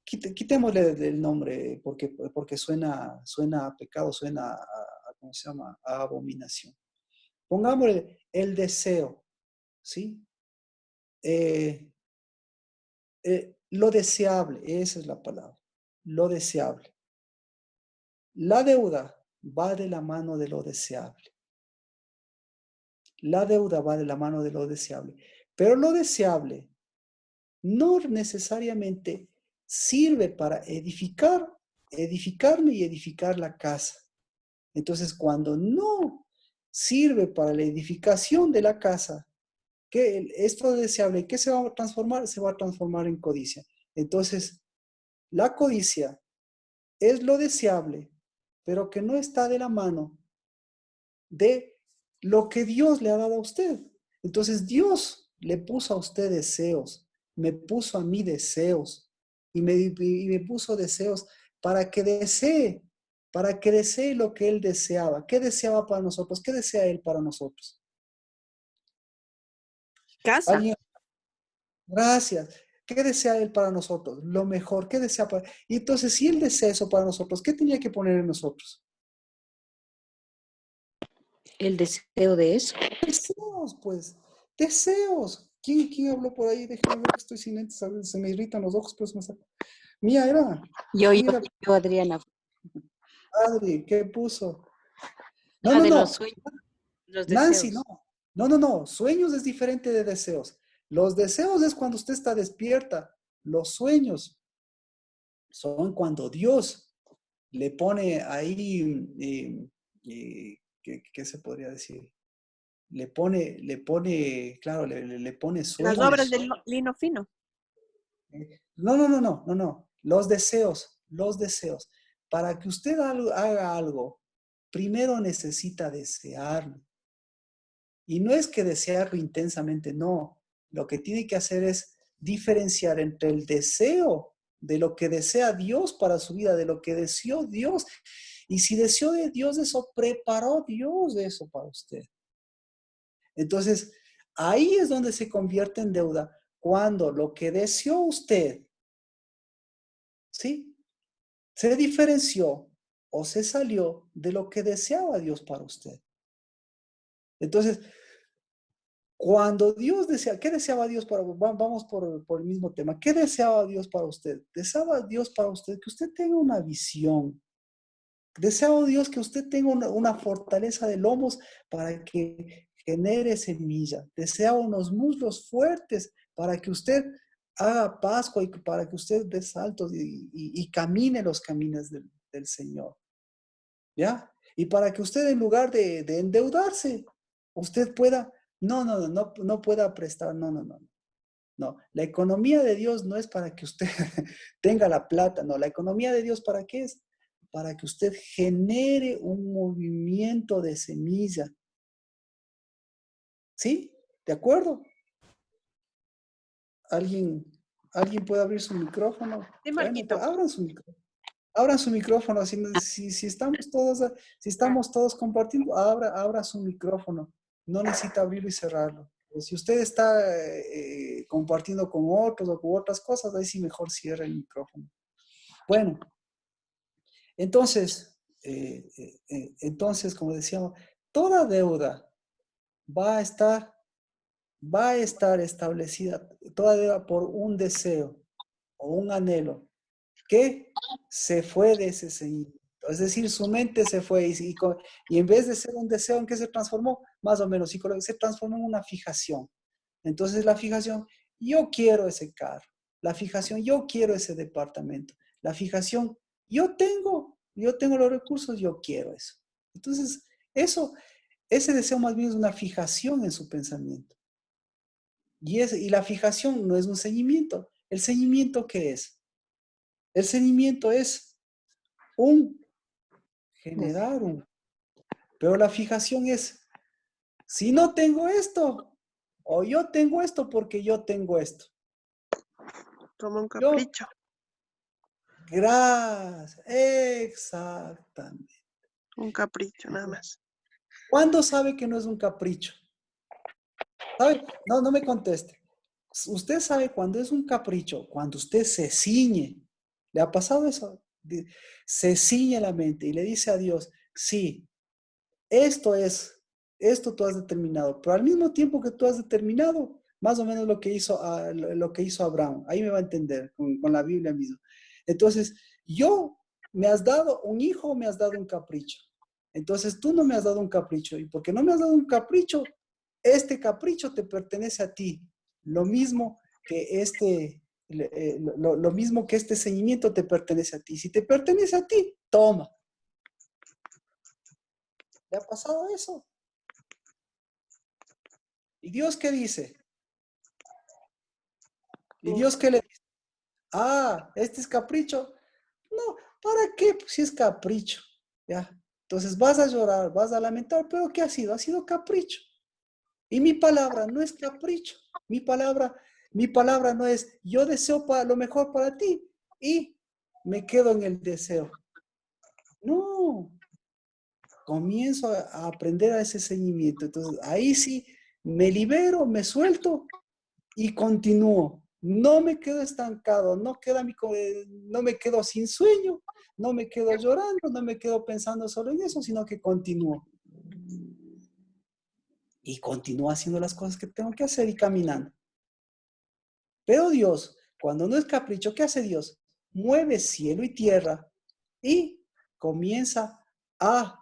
Speaker 1: Quitémosle el nombre porque suena a pecado, suena ¿cómo se llama? A abominación. Pongámosle el deseo, ¿sí? Lo deseable, esa es la palabra, lo deseable. La deuda va de la mano de lo deseable. La deuda va de la mano de lo deseable. Pero lo deseable no necesariamente sirve para edificarme y edificar la casa. Entonces, cuando no sirve para la edificación de la casa, esto deseable, ¿qué se va a transformar? Se va a transformar en codicia. Entonces, la codicia es lo deseable, pero que no está de la mano de lo que Dios le ha dado a usted. Entonces, Dios le puso a usted deseos, me puso a mí deseos y me puso deseos para que desee para que desee lo que Él deseaba. ¿Qué deseaba para nosotros? ¿Qué desea Él para nosotros?
Speaker 2: Casa.
Speaker 1: ¿Alguien? Gracias. ¿Qué desea Él para nosotros? Lo mejor. ¿Qué desea para... Y entonces, si Él desea eso para nosotros, ¿qué tenía que poner en nosotros?
Speaker 5: El deseo de eso.
Speaker 1: Deseos, pues. Deseos. ¿Quién habló por ahí? Déjame ver que estoy sin lentes. Se me irritan los ojos, pero se me saca. Mía era.
Speaker 5: Yo,
Speaker 1: ¿Quién era?
Speaker 5: Adriana.
Speaker 1: Adri, ¿qué puso? No,
Speaker 5: Ah,
Speaker 1: no,
Speaker 5: de los
Speaker 1: no.
Speaker 5: sueños, los
Speaker 1: Nancy,
Speaker 5: deseos.
Speaker 1: no. No, no, no. Sueños es diferente de deseos. Los deseos es cuando usted está despierta. Los sueños son cuando Dios le pone ahí, ¿qué se podría decir? Le pone, claro, le pone
Speaker 2: Las obras
Speaker 1: sueños.
Speaker 2: del lino fino.
Speaker 1: No, no, no, no, no, no. Los deseos. Para que usted haga algo, primero necesita desearlo. Y no es que desearlo intensamente, no. Lo que tiene que hacer es diferenciar entre el deseo de lo que desea Dios para su vida, de lo que deseó Dios. Y si deseó de Dios eso, preparó Dios eso para usted. Entonces, ahí es donde se convierte en deuda, cuando lo que deseó usted, ¿sí? Se diferenció o se salió de lo que deseaba Dios para usted. Entonces, cuando Dios desea, ¿qué deseaba Dios para vos? Vamos por el mismo tema. ¿Qué deseaba Dios para usted? Deseaba Dios para usted que usted tenga una visión. Deseaba Dios que usted tenga una fortaleza de lomos para que genere semilla. Deseaba unos muslos fuertes para que usted haga Pascua y para que usted dé saltos y camine los caminos del Señor. ¿Ya? Y para que usted en lugar de endeudarse, usted pueda, no pueda prestar, no. La economía de Dios no es para que usted tenga la plata, no. La economía de Dios, ¿para qué es? Para que usted genere un movimiento de semilla. ¿Sí? ¿De acuerdo? ¿Alguien puede abrir su micrófono?
Speaker 2: Sí,
Speaker 1: Bueno,
Speaker 2: Marquito.
Speaker 1: pues abran su micrófono. Abran su micrófono. Si estamos todos compartiendo, abra su micrófono. No necesita abrirlo y cerrarlo. Si usted está compartiendo con otros o con otras cosas, ahí sí mejor cierra el micrófono. Bueno, entonces, como decíamos, toda deuda va a estar establecida, toda deuda por un deseo o un anhelo que se fue de ese seguimiento. Es decir, su mente se fue y en vez de ser un deseo, ¿en qué se transformó? Más o menos psicológico, se transformó en una fijación. Entonces la fijación, yo quiero ese carro. La fijación, yo quiero ese departamento. La fijación, yo tengo los recursos, yo quiero eso. Entonces, ese deseo más bien es una fijación en su pensamiento. Y la fijación no es un seguimiento. ¿El seguimiento qué es? El seguimiento es generar pero la fijación es, si no tengo esto, o yo tengo esto porque yo tengo esto.
Speaker 2: Como un capricho.
Speaker 1: Gracias, exactamente.
Speaker 2: Un capricho, nada más.
Speaker 1: ¿Cuándo sabe que no es un capricho? ¿Sabe? No me conteste. Usted sabe cuando es un capricho, cuando usted se ciñe. ¿Le ha pasado eso? Se ciñe la mente y le dice a Dios, sí, esto tú has determinado, pero al mismo tiempo que tú has determinado, más o menos lo que hizo Abraham, ahí me va a entender con la Biblia misma. Entonces, me has dado un hijo, me has dado un capricho. Entonces, tú no me has dado un capricho, y porque no me has dado un capricho, este capricho te pertenece a ti. Lo mismo que lo mismo que este seguimiento te pertenece a ti. Si te pertenece a ti, toma. ¿Le ha pasado eso? ¿Y Dios qué dice? ¿Y Dios qué le dice? Ah, este es capricho. No, ¿para qué? Pues si es capricho. Ya. Entonces vas a llorar, vas a lamentar, pero ¿qué ha sido? Ha sido capricho. Y mi palabra no es capricho. Mi palabra no es yo deseo lo mejor para ti y me quedo en el deseo. No, comienzo a aprender a ese ceñimiento. Entonces, ahí sí me libero, me suelto y continúo. No me quedo estancado, no me quedo sin sueño, no me quedo llorando, no me quedo pensando solo en eso, sino que continúo. Y continúo haciendo las cosas que tengo que hacer y caminando. Pero Dios, cuando no es capricho, ¿qué hace Dios? Mueve cielo y tierra y comienza a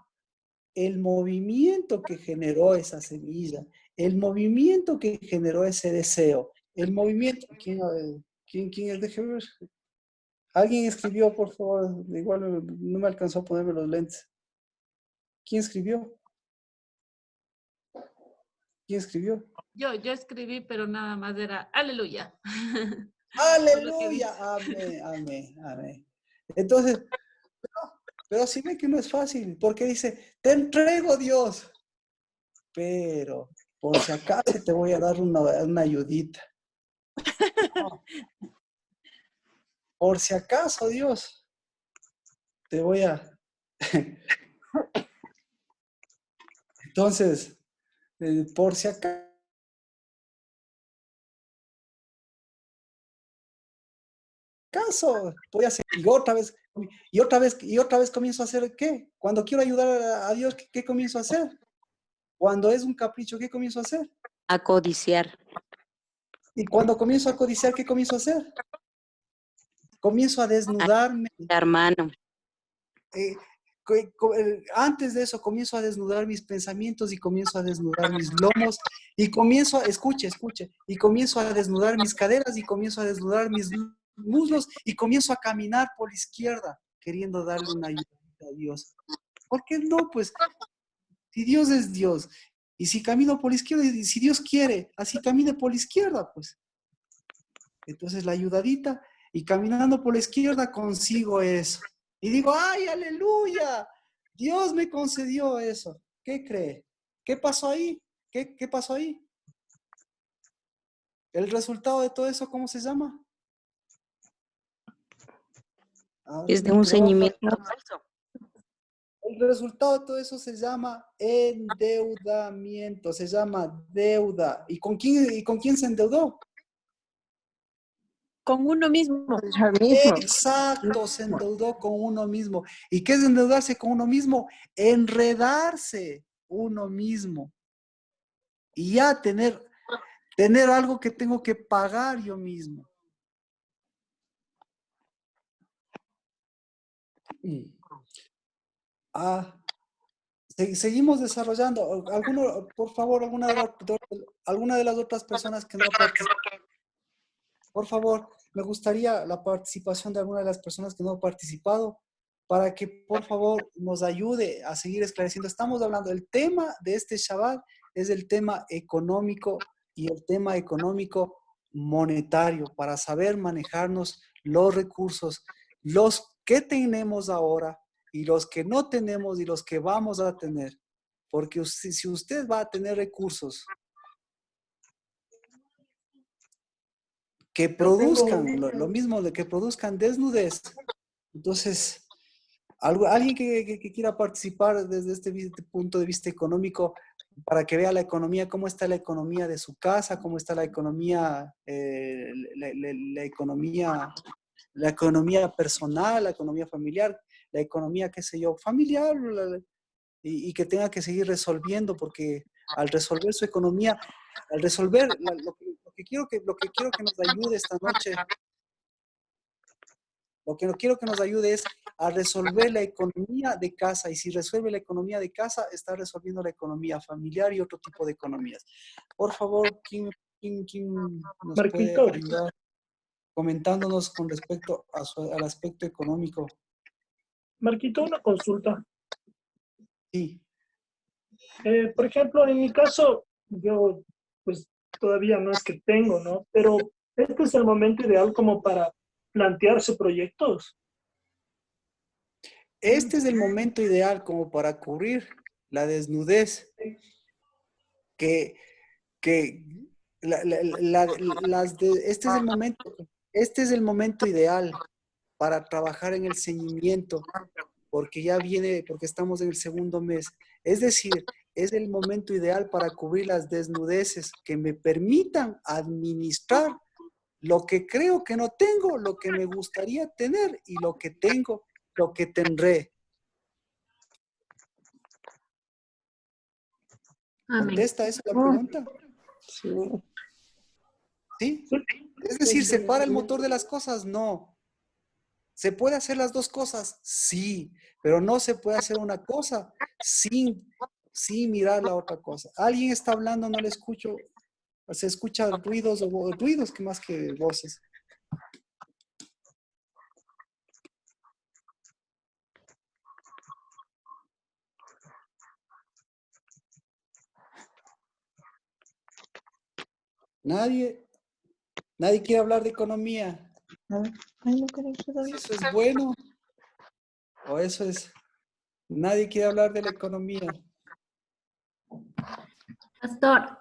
Speaker 1: el movimiento que generó esa semilla, el movimiento que generó ese deseo, el movimiento. ¿Quién es? Déjeme ver. Alguien escribió, por favor. Igual no me alcanzó a ponerme los lentes. ¿Quién escribió? ¿Quién escribió?
Speaker 4: Yo escribí, pero nada más era aleluya. Por lo que dice.
Speaker 1: Aleluya, amén, amén, amén. Entonces, pero sí ve que no es fácil, porque dice, te entrego, Dios, pero por si acaso te voy a dar una ayudita. No, por si acaso, Dios, te voy a... Entonces, por si acaso voy a hacer, y otra vez comienzo a hacer, ¿qué? Cuando quiero ayudar a Dios, ¿qué comienzo a hacer? Cuando es un capricho, ¿qué comienzo a hacer?
Speaker 5: A codiciar.
Speaker 1: Y cuando comienzo a codiciar, ¿qué comienzo a hacer? Comienzo a desnudarme.
Speaker 5: Hermano.
Speaker 1: Antes de eso comienzo a desnudar mis pensamientos y comienzo a desnudar mis lomos y comienzo a, escuche, y comienzo a desnudar mis caderas y comienzo a desnudar mis muslos y comienzo a caminar por la izquierda queriendo darle una ayuda a Dios. ¿Por qué no? Pues si Dios es Dios y si camino por la izquierda y si Dios quiere, así camine por la izquierda, pues. Entonces la ayudadita y caminando por la izquierda consigo eso. Y digo, ¡ay, aleluya! Dios me concedió eso. ¿Qué cree? ¿Qué pasó ahí? ¿Qué pasó ahí? ¿El resultado de todo eso cómo se llama?
Speaker 5: Es de un ceñimiento.
Speaker 1: El resultado de todo eso se llama endeudamiento, se llama deuda. ¿Y con quién se endeudó?
Speaker 2: Con uno mismo.
Speaker 1: Exacto, se endeudó con uno mismo. ¿Y qué es endeudarse con uno mismo? Enredarse uno mismo. Y ya tener algo que tengo que pagar yo mismo. Seguimos desarrollando. Por favor, alguna de las otras personas que no participan. Por favor, me gustaría la participación de alguna de las personas que no han participado para que, por favor, nos ayude a seguir esclareciendo. Estamos hablando, el tema de este Shabbat es el tema económico y el tema económico monetario para saber manejarnos los recursos, los que tenemos ahora y los que no tenemos y los que vamos a tener. Porque si usted va a tener recursos que produzcan lo mismo, de que produzcan desnudez. Entonces, alguien que quiera participar desde este punto de vista económico, para que vea la economía, cómo está la economía de su casa, cómo está la economía, la economía personal, la economía familiar, la economía, qué sé yo, familiar, y que tenga que seguir resolviendo, porque al resolver su economía, al resolver lo que quiero que nos ayude esta noche, lo que no quiero que nos ayude es a resolver la economía de casa, y si resuelve la economía de casa, está resolviendo la economía familiar y otro tipo de economías. Por favor, ¿quién nos
Speaker 6: Marquito,
Speaker 1: puede ayudar comentándonos con respecto al aspecto económico?
Speaker 6: Marquito, una consulta.
Speaker 1: Sí.
Speaker 6: Por ejemplo, en mi caso, yo pues todavía no es que tengo, ¿no? Pero este es el momento ideal como para plantearse proyectos.
Speaker 1: Este es el momento ideal como para cubrir la desnudez que este es el momento ideal para trabajar en el ceñimiento porque ya viene, porque estamos en el segundo mes. Es decir, es el momento ideal para cubrir las desnudeces que me permitan administrar lo que creo que no tengo, lo que me gustaría tener y lo que tengo, lo que tendré.
Speaker 7: Amén.
Speaker 1: ¿Contesta esa la pregunta?
Speaker 2: Sí.
Speaker 1: ¿Sí? Es decir, ¿separa el motor de las cosas? No. ¿Se puede hacer las dos cosas? Sí, pero no se puede hacer una cosa sin mirar la otra cosa. Alguien está hablando, no le escucho. Se escuchan ruidos o ruidos que más que voces. Nadie quiere hablar de economía.
Speaker 2: Ay, no queremos
Speaker 1: Si
Speaker 2: todavía.
Speaker 1: eso es bueno o eso es... Nadie quiere hablar de la economía.
Speaker 7: Pastor,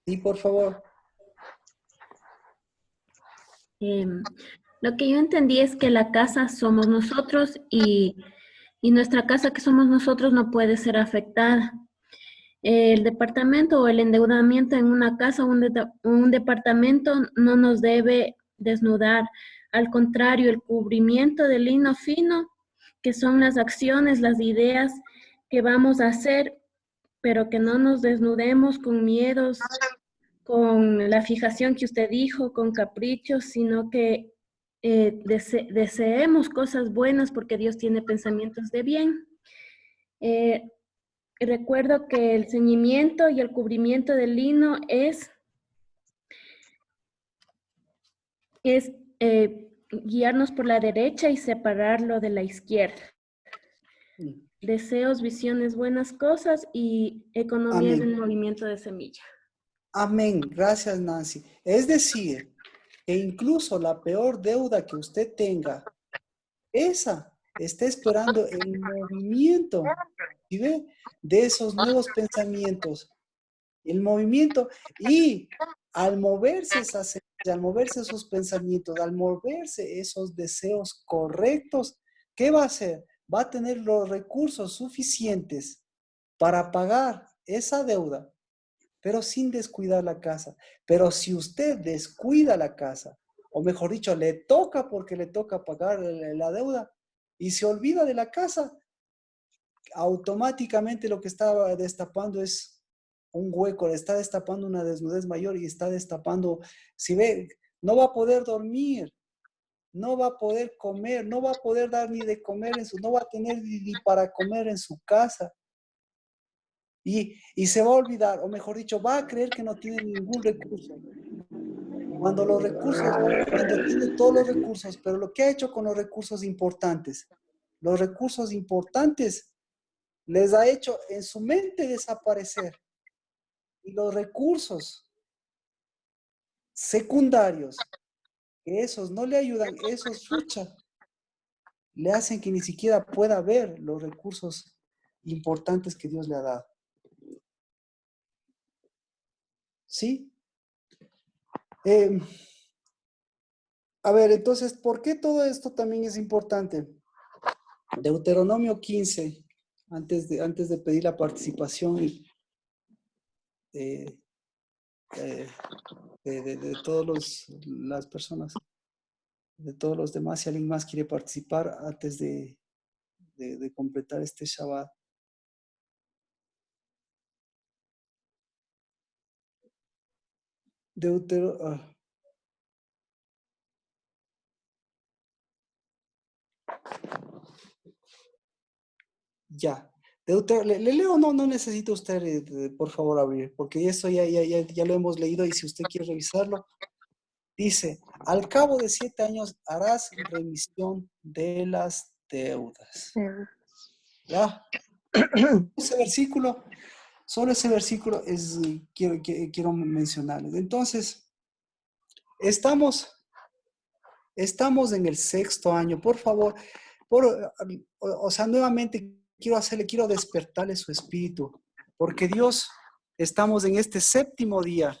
Speaker 1: Sí, por favor.
Speaker 7: lo que yo entendí es que la casa somos nosotros y nuestra casa que somos nosotros no puede ser afectada. El departamento o el endeudamiento en una casa o un departamento no nos debe desnudar. Al contrario, el cubrimiento de lino fino, que son las acciones, las ideas que vamos a hacer, pero que no nos desnudemos con miedos, con la fijación que usted dijo, con caprichos, sino que deseemos cosas buenas porque Dios tiene pensamientos de bien. Recuerdo que el ceñimiento y el cubrimiento del lino es guiarnos por la derecha y separarlo de la izquierda. Deseos, visiones, buenas cosas y economía
Speaker 1: Amén.
Speaker 7: del movimiento de semilla.
Speaker 1: Amén. Gracias, Nancy. Es decir, que incluso la peor deuda que usted tenga, esa está esperando el movimiento, ¿sí ve? De esos nuevos pensamientos. El movimiento y al moverse esa semilla, al moverse esos pensamientos, al moverse esos deseos correctos, ¿qué va a hacer? Va a tener los recursos suficientes para pagar esa deuda, pero sin descuidar la casa. Pero si usted descuida la casa, o mejor dicho, le toca porque le toca pagar la deuda y se olvida de la casa, automáticamente lo que está destapando es un hueco, le está destapando una desnudez mayor y está destapando, si ve, no va a poder dormir, no va a poder comer, no va a poder dar ni de comer, no va a tener ni para comer en su casa. Y se va a olvidar, o mejor dicho, va a creer que no tiene ningún recurso. Cuando tiene todos los recursos, pero lo que ha hecho con los recursos importantes les ha hecho en su mente desaparecer. Y los recursos secundarios, que esos no le ayudan, esos le hacen que ni siquiera pueda ver los recursos importantes que Dios le ha dado. ¿Sí? A ver, entonces, ¿por qué todo esto también es importante? Deuteronomio 15, antes de pedir la participación de todas las personas, de todos los demás, si alguien más quiere participar antes de completar este Shabbat. Ya. Le leo, no necesita usted, por favor, abrir, porque eso ya lo hemos leído y si usted quiere revisarlo, dice, al cabo de 7 años harás remisión de las deudas. ¿Ya? Solo ese versículo quiero mencionarles. Entonces, estamos en el 6º año. Por favor, nuevamente quiero despertarle su espíritu, porque Dios, estamos en este 7º día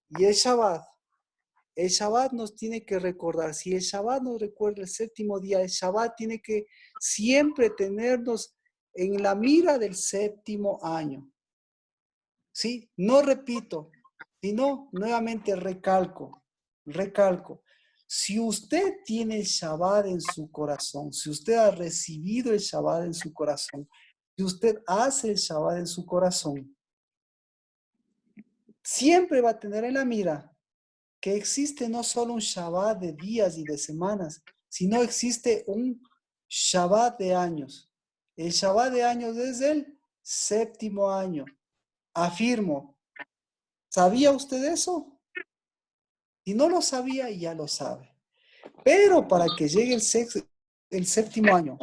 Speaker 1: y es Shabbat. El Shabbat nos tiene que recordar. Si el Shabbat nos recuerda el séptimo día, el Shabbat tiene que siempre tenernos en la mira del séptimo año. ¿Sí? No repito, sino nuevamente recalco. Si usted tiene el Shabbat en su corazón, si usted ha recibido el Shabbat en su corazón, si usted hace el Shabbat en su corazón, siempre va a tener en la mira que existe no solo un Shabbat de días y de semanas, sino existe un Shabbat de años. El Shabbat de años es el séptimo año. Afirmo. ¿Sabía usted eso? Si no lo sabía, ya lo sabe. Pero para que llegue el séptimo año,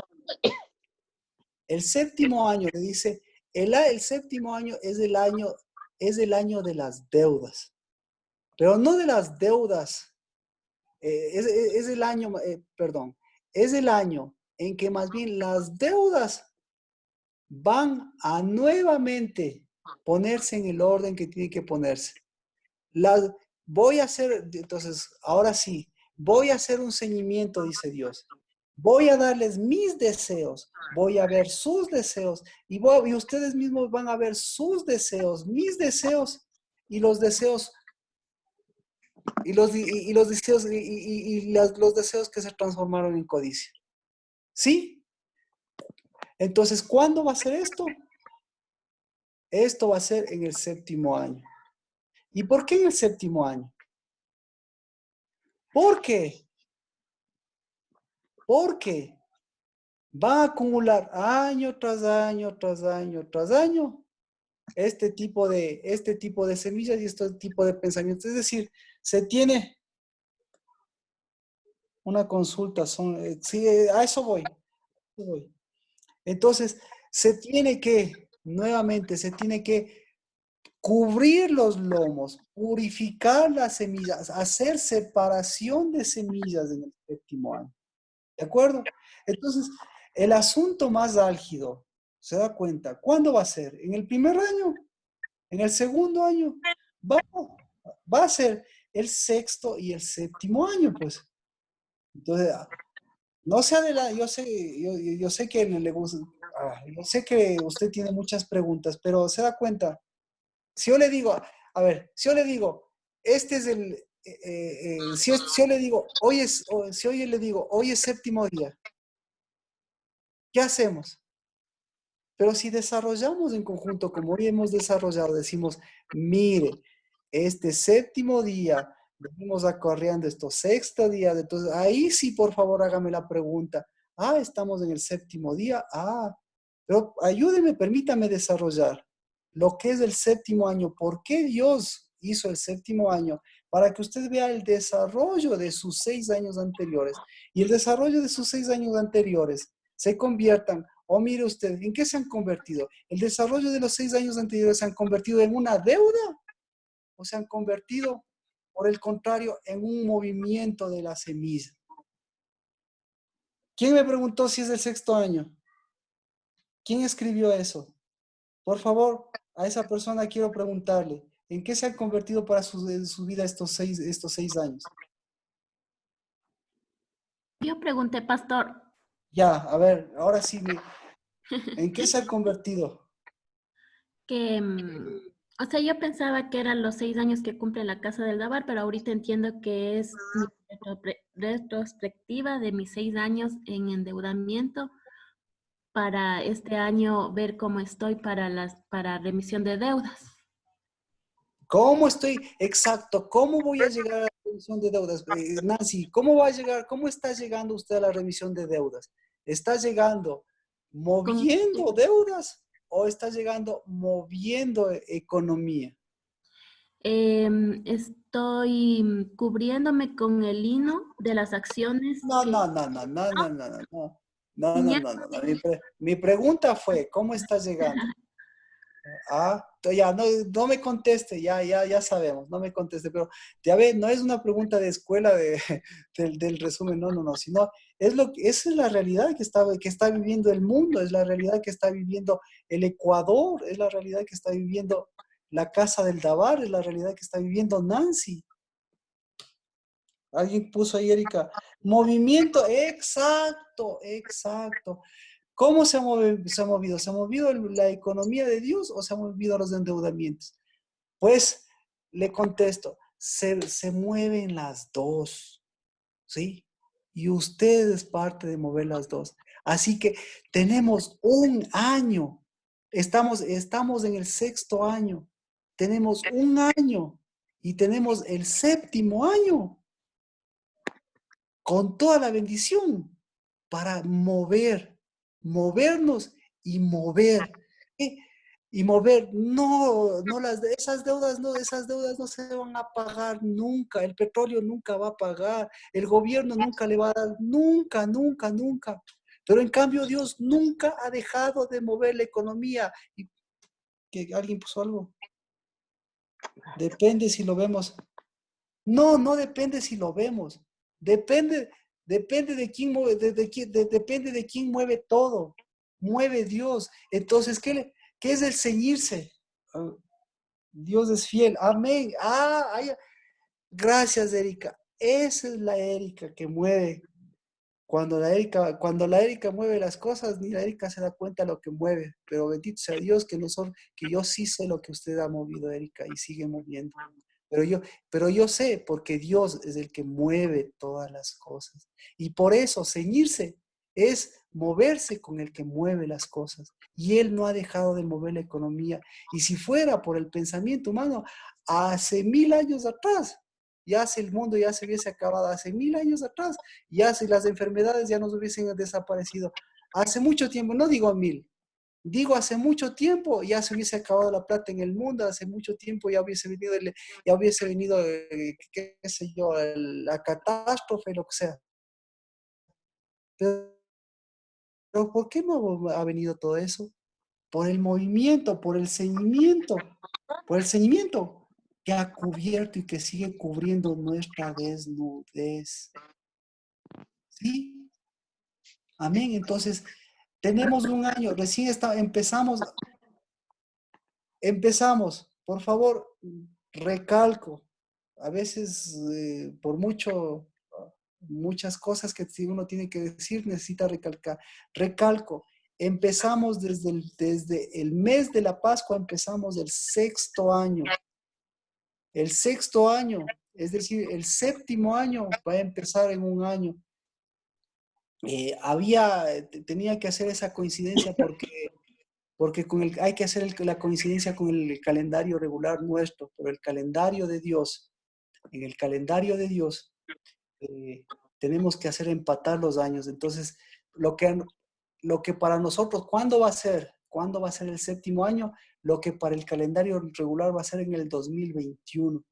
Speaker 1: le dice, el séptimo año es el año de las deudas. Pero no de las deudas. Es el año en que más bien las deudas van a nuevamente ponerse en el orden que tienen que ponerse. Entonces, ahora sí, voy a hacer un ceñimiento, dice Dios. Voy a darles mis deseos, voy a ver sus deseos y ustedes mismos van a ver sus deseos, mis deseos y los deseos los deseos que se transformaron en codicia. ¿Sí? Entonces, ¿cuándo va a ser esto? Esto va a ser en el séptimo año. ¿Y por qué en el séptimo año? ¿Por qué? Porque va a acumular año tras año, tras año, tras año, este tipo de semillas y este tipo de pensamientos. Es decir, se tiene una consulta, sí, a eso voy. Entonces, nuevamente, se tiene que cubrir los lomos, purificar las semillas, hacer separación de semillas en el séptimo año. ¿De acuerdo? Entonces, el asunto más álgido, ¿se da cuenta? ¿Cuándo va a ser? ¿En el primer año? ¿En el segundo año? Va a ser el sexto y el séptimo año, pues. Entonces, no sea yo sé que le gusta, yo sé que usted tiene muchas preguntas, pero se da cuenta. Si yo le digo, a ver, si yo le digo, este es si yo le digo, hoy es séptimo día, ¿qué hacemos? Pero si desarrollamos en conjunto, como hoy hemos desarrollado, decimos, mire, este séptimo día, venimos acorriendo estos sexto días, entonces ahí sí, por favor, hágame la pregunta. Estamos en el séptimo día. Pero ayúdeme, permítame desarrollar lo que es el séptimo año. ¿Por qué Dios hizo el séptimo año? Para que usted vea el desarrollo de sus 6 años anteriores. Y el desarrollo de sus 6 años anteriores se conviertan, mire usted, ¿en qué se han convertido? ¿El desarrollo de los 6 años anteriores se han convertido en una deuda? ¿O se han convertido, por el contrario, en un movimiento de la semilla? ¿Quién me preguntó si es el sexto año? ¿Quién escribió eso? Por favor, a esa persona quiero preguntarle, ¿en qué se ha convertido para su vida estos seis años?
Speaker 7: Yo pregunté, pastor.
Speaker 1: Ya, a ver, ahora sí, ¿en qué se ha convertido?
Speaker 7: Que, o sea, yo pensaba que eran los 6 años que cumple la Casa del Dabar, pero ahorita entiendo que es mi retrospectiva de mis 6 años en endeudamiento para este año ver cómo estoy para remisión de deudas.
Speaker 1: ¿Cómo estoy? Exacto. ¿Cómo voy a llegar a la remisión de deudas? Nancy, ¿cómo está llegando usted a la remisión de deudas? ¿Está llegando moviendo deudas o está llegando moviendo economía?
Speaker 7: Estoy cubriéndome con el lino de las acciones.
Speaker 1: No. Mi pregunta fue, ¿cómo está llegando? Ya, no me conteste, ya sabemos, no me conteste, pero ya ve, no es una pregunta de escuela del resumen, no, sino esa es la realidad que está viviendo el mundo, es la realidad que está viviendo el Ecuador, es la realidad que está viviendo la Casa del Dabar, es la realidad que está viviendo Nancy. Alguien puso ahí, Erika, movimiento, exacto, exacto. ¿Cómo se ha movido? ¿Se ha movido la economía de Dios o se han movido los endeudamientos? Pues le contesto, se mueven las dos, ¿sí? Y usted es parte de mover las dos. Así que tenemos un año, estamos en el 6º año, tenemos un año y tenemos el 7º año con toda la bendición para movernos y mover. ¿Eh? Y mover, esas deudas no se van a pagar nunca, el petróleo nunca va a pagar, el gobierno nunca le va a dar, nunca, nunca, nunca. Pero en cambio Dios nunca ha dejado de mover la economía. ¿Y que alguien puso algo? Depende si lo vemos. No depende si lo vemos. Depende de quién mueve, depende de quién mueve todo. Mueve Dios. Entonces, ¿qué es el ceñirse? Dios es fiel. Amén. Gracias, Erika. Esa es la Erika que mueve. Cuando la Erika mueve las cosas, ni la Erika se da cuenta de lo que mueve. Pero bendito sea Dios que yo sí sé lo que usted ha movido, Erika, y sigue moviendo. Pero yo sé, porque Dios es el que mueve todas las cosas. Y por eso ceñirse es moverse con el que mueve las cosas. Y Él no ha dejado de mover la economía. Y si fuera por el pensamiento humano, hace 1000 años atrás, el mundo ya se hubiese acabado, hace 1000 años atrás, si las enfermedades ya nos hubiesen desaparecido. Hace mucho tiempo, no digo 1000, digo, hace mucho tiempo ya se hubiese acabado la plata en el mundo, hace mucho tiempo ya hubiese venido, qué sé yo, la catástrofe, lo que sea. Pero ¿por qué no ha venido todo eso? Por el movimiento, por el ceñimiento que ha cubierto y que sigue cubriendo nuestra desnudez. ¿Sí? Amén. Entonces, tenemos un año, recién empezamos, por favor, recalco, a veces muchas cosas que uno tiene que decir, necesita recalcar. Recalco, empezamos desde el mes de la Pascua, empezamos el 6º año. El 6º año, es decir, el 7º año va a empezar en un año. Tenía que hacer esa coincidencia porque hay que hacer la coincidencia con el calendario regular nuestro, pero el calendario de Dios, en el calendario de Dios, tenemos que hacer empatar los años. Entonces, lo que para nosotros, ¿cuándo va a ser? ¿Cuándo va a ser el 7º año? Lo que para el calendario regular va a ser en el 2021.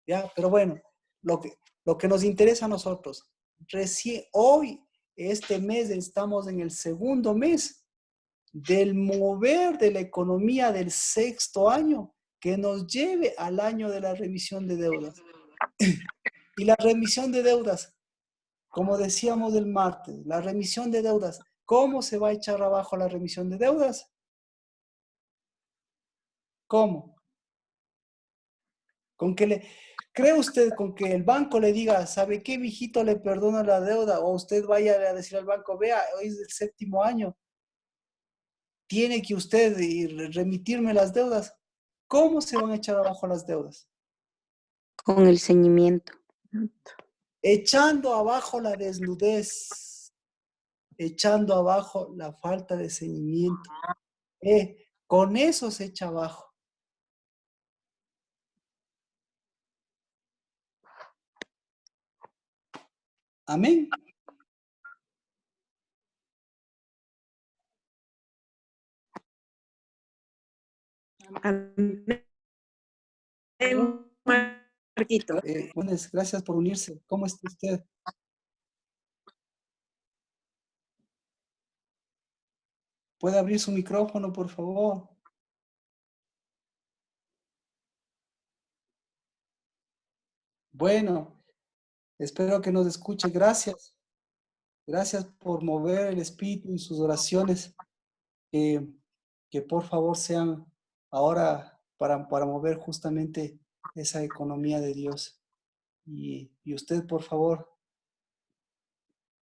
Speaker 1: ¿Ya? Pero bueno, lo que nos interesa a nosotros, recién hoy, este mes, estamos en el 2º mes del mover de la economía del 6º año que nos lleve al año de la remisión de deudas. Y la remisión de deudas, como decíamos el martes, la remisión de deudas, ¿cómo se va a echar abajo la remisión de deudas? ¿Cómo? ¿Cree usted con que el banco le diga, ¿sabe qué, mijito, le perdono la deuda? O usted vaya a decir al banco, vea, hoy es el 7º año, tiene que usted remitirme las deudas. ¿Cómo se van a echar abajo las deudas?
Speaker 5: Con el ceñimiento.
Speaker 1: Echando abajo la desnudez, echando abajo la falta de ceñimiento. Con eso se echa abajo. Amén.
Speaker 2: Marquito.
Speaker 1: Buenas, gracias por unirse. ¿Cómo está usted? ¿Puede abrir su micrófono, por favor? Bueno, espero que nos escuche. Gracias. Gracias por mover el espíritu en sus oraciones. Que por favor sean ahora para mover justamente esa economía de Dios. Y usted, por favor,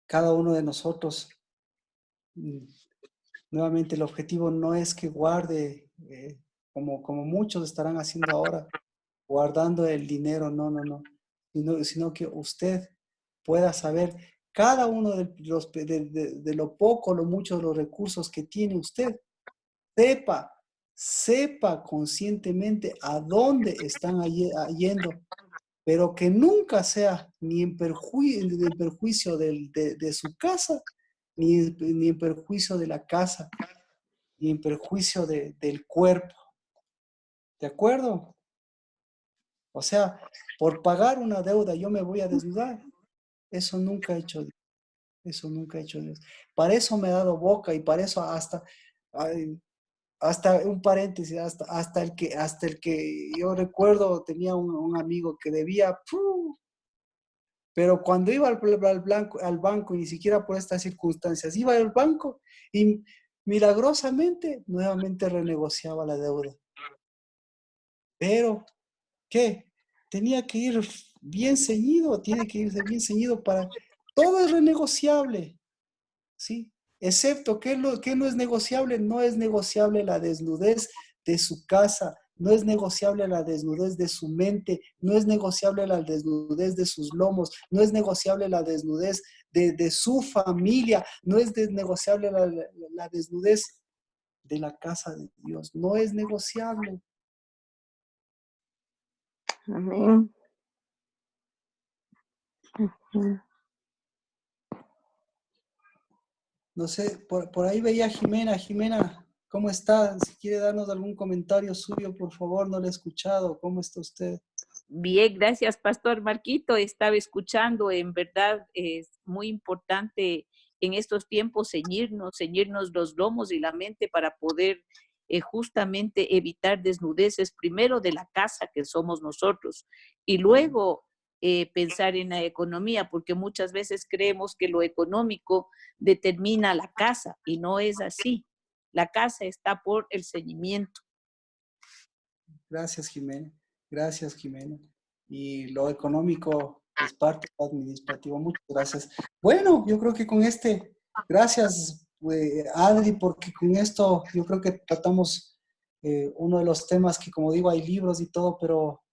Speaker 1: cada uno de nosotros, nuevamente el objetivo no es que guarde, como muchos estarán haciendo ahora, guardando el dinero, no, sino que usted pueda saber cada uno de lo poco, lo mucho de los recursos que tiene usted, sepa conscientemente a dónde están yendo, pero que nunca sea ni en perjuicio de su casa, ni en perjuicio de la casa, ni en perjuicio del cuerpo. ¿De acuerdo? O sea, por pagar una deuda yo me voy a desnudar. Eso nunca ha hecho Dios. Eso nunca ha hecho Dios. Para eso me ha dado boca y para eso hasta un paréntesis, hasta el que yo recuerdo tenía un amigo que debía, pero cuando iba al banco, y ni siquiera por estas circunstancias, iba al banco y milagrosamente nuevamente renegociaba la deuda. Pero, ¿qué? Tenía que ir bien ceñido, tiene que irse bien ceñido para... Todo es renegociable, ¿sí? Excepto, ¿qué no es negociable? No es negociable la desnudez de su casa, no es negociable la desnudez de su mente, no es negociable la desnudez de sus lomos, no es negociable la desnudez de su familia, no es negociable la desnudez de la casa de Dios, no es negociable.
Speaker 2: Amén.
Speaker 1: No sé, por ahí veía a Jimena. Jimena, ¿cómo está? Si quiere darnos algún comentario suyo, por favor, no le he escuchado. ¿Cómo está usted?
Speaker 8: Bien, gracias, Pastor Marquito. Estaba escuchando, en verdad es muy importante en estos tiempos ceñirnos los lomos y la mente para poder justamente evitar desnudeces, primero de la casa que somos nosotros y luego pensar en la economía, porque muchas veces creemos que lo económico determina la casa y no es así. La casa está por el ceñimiento.
Speaker 1: Gracias, Jimena. Gracias, Jimena. Y lo económico es parte administrativo. Muchas gracias. Bueno, yo creo que con gracias, Adri, porque con esto yo creo que tratamos uno de los temas que, como digo, hay libros y todo, pero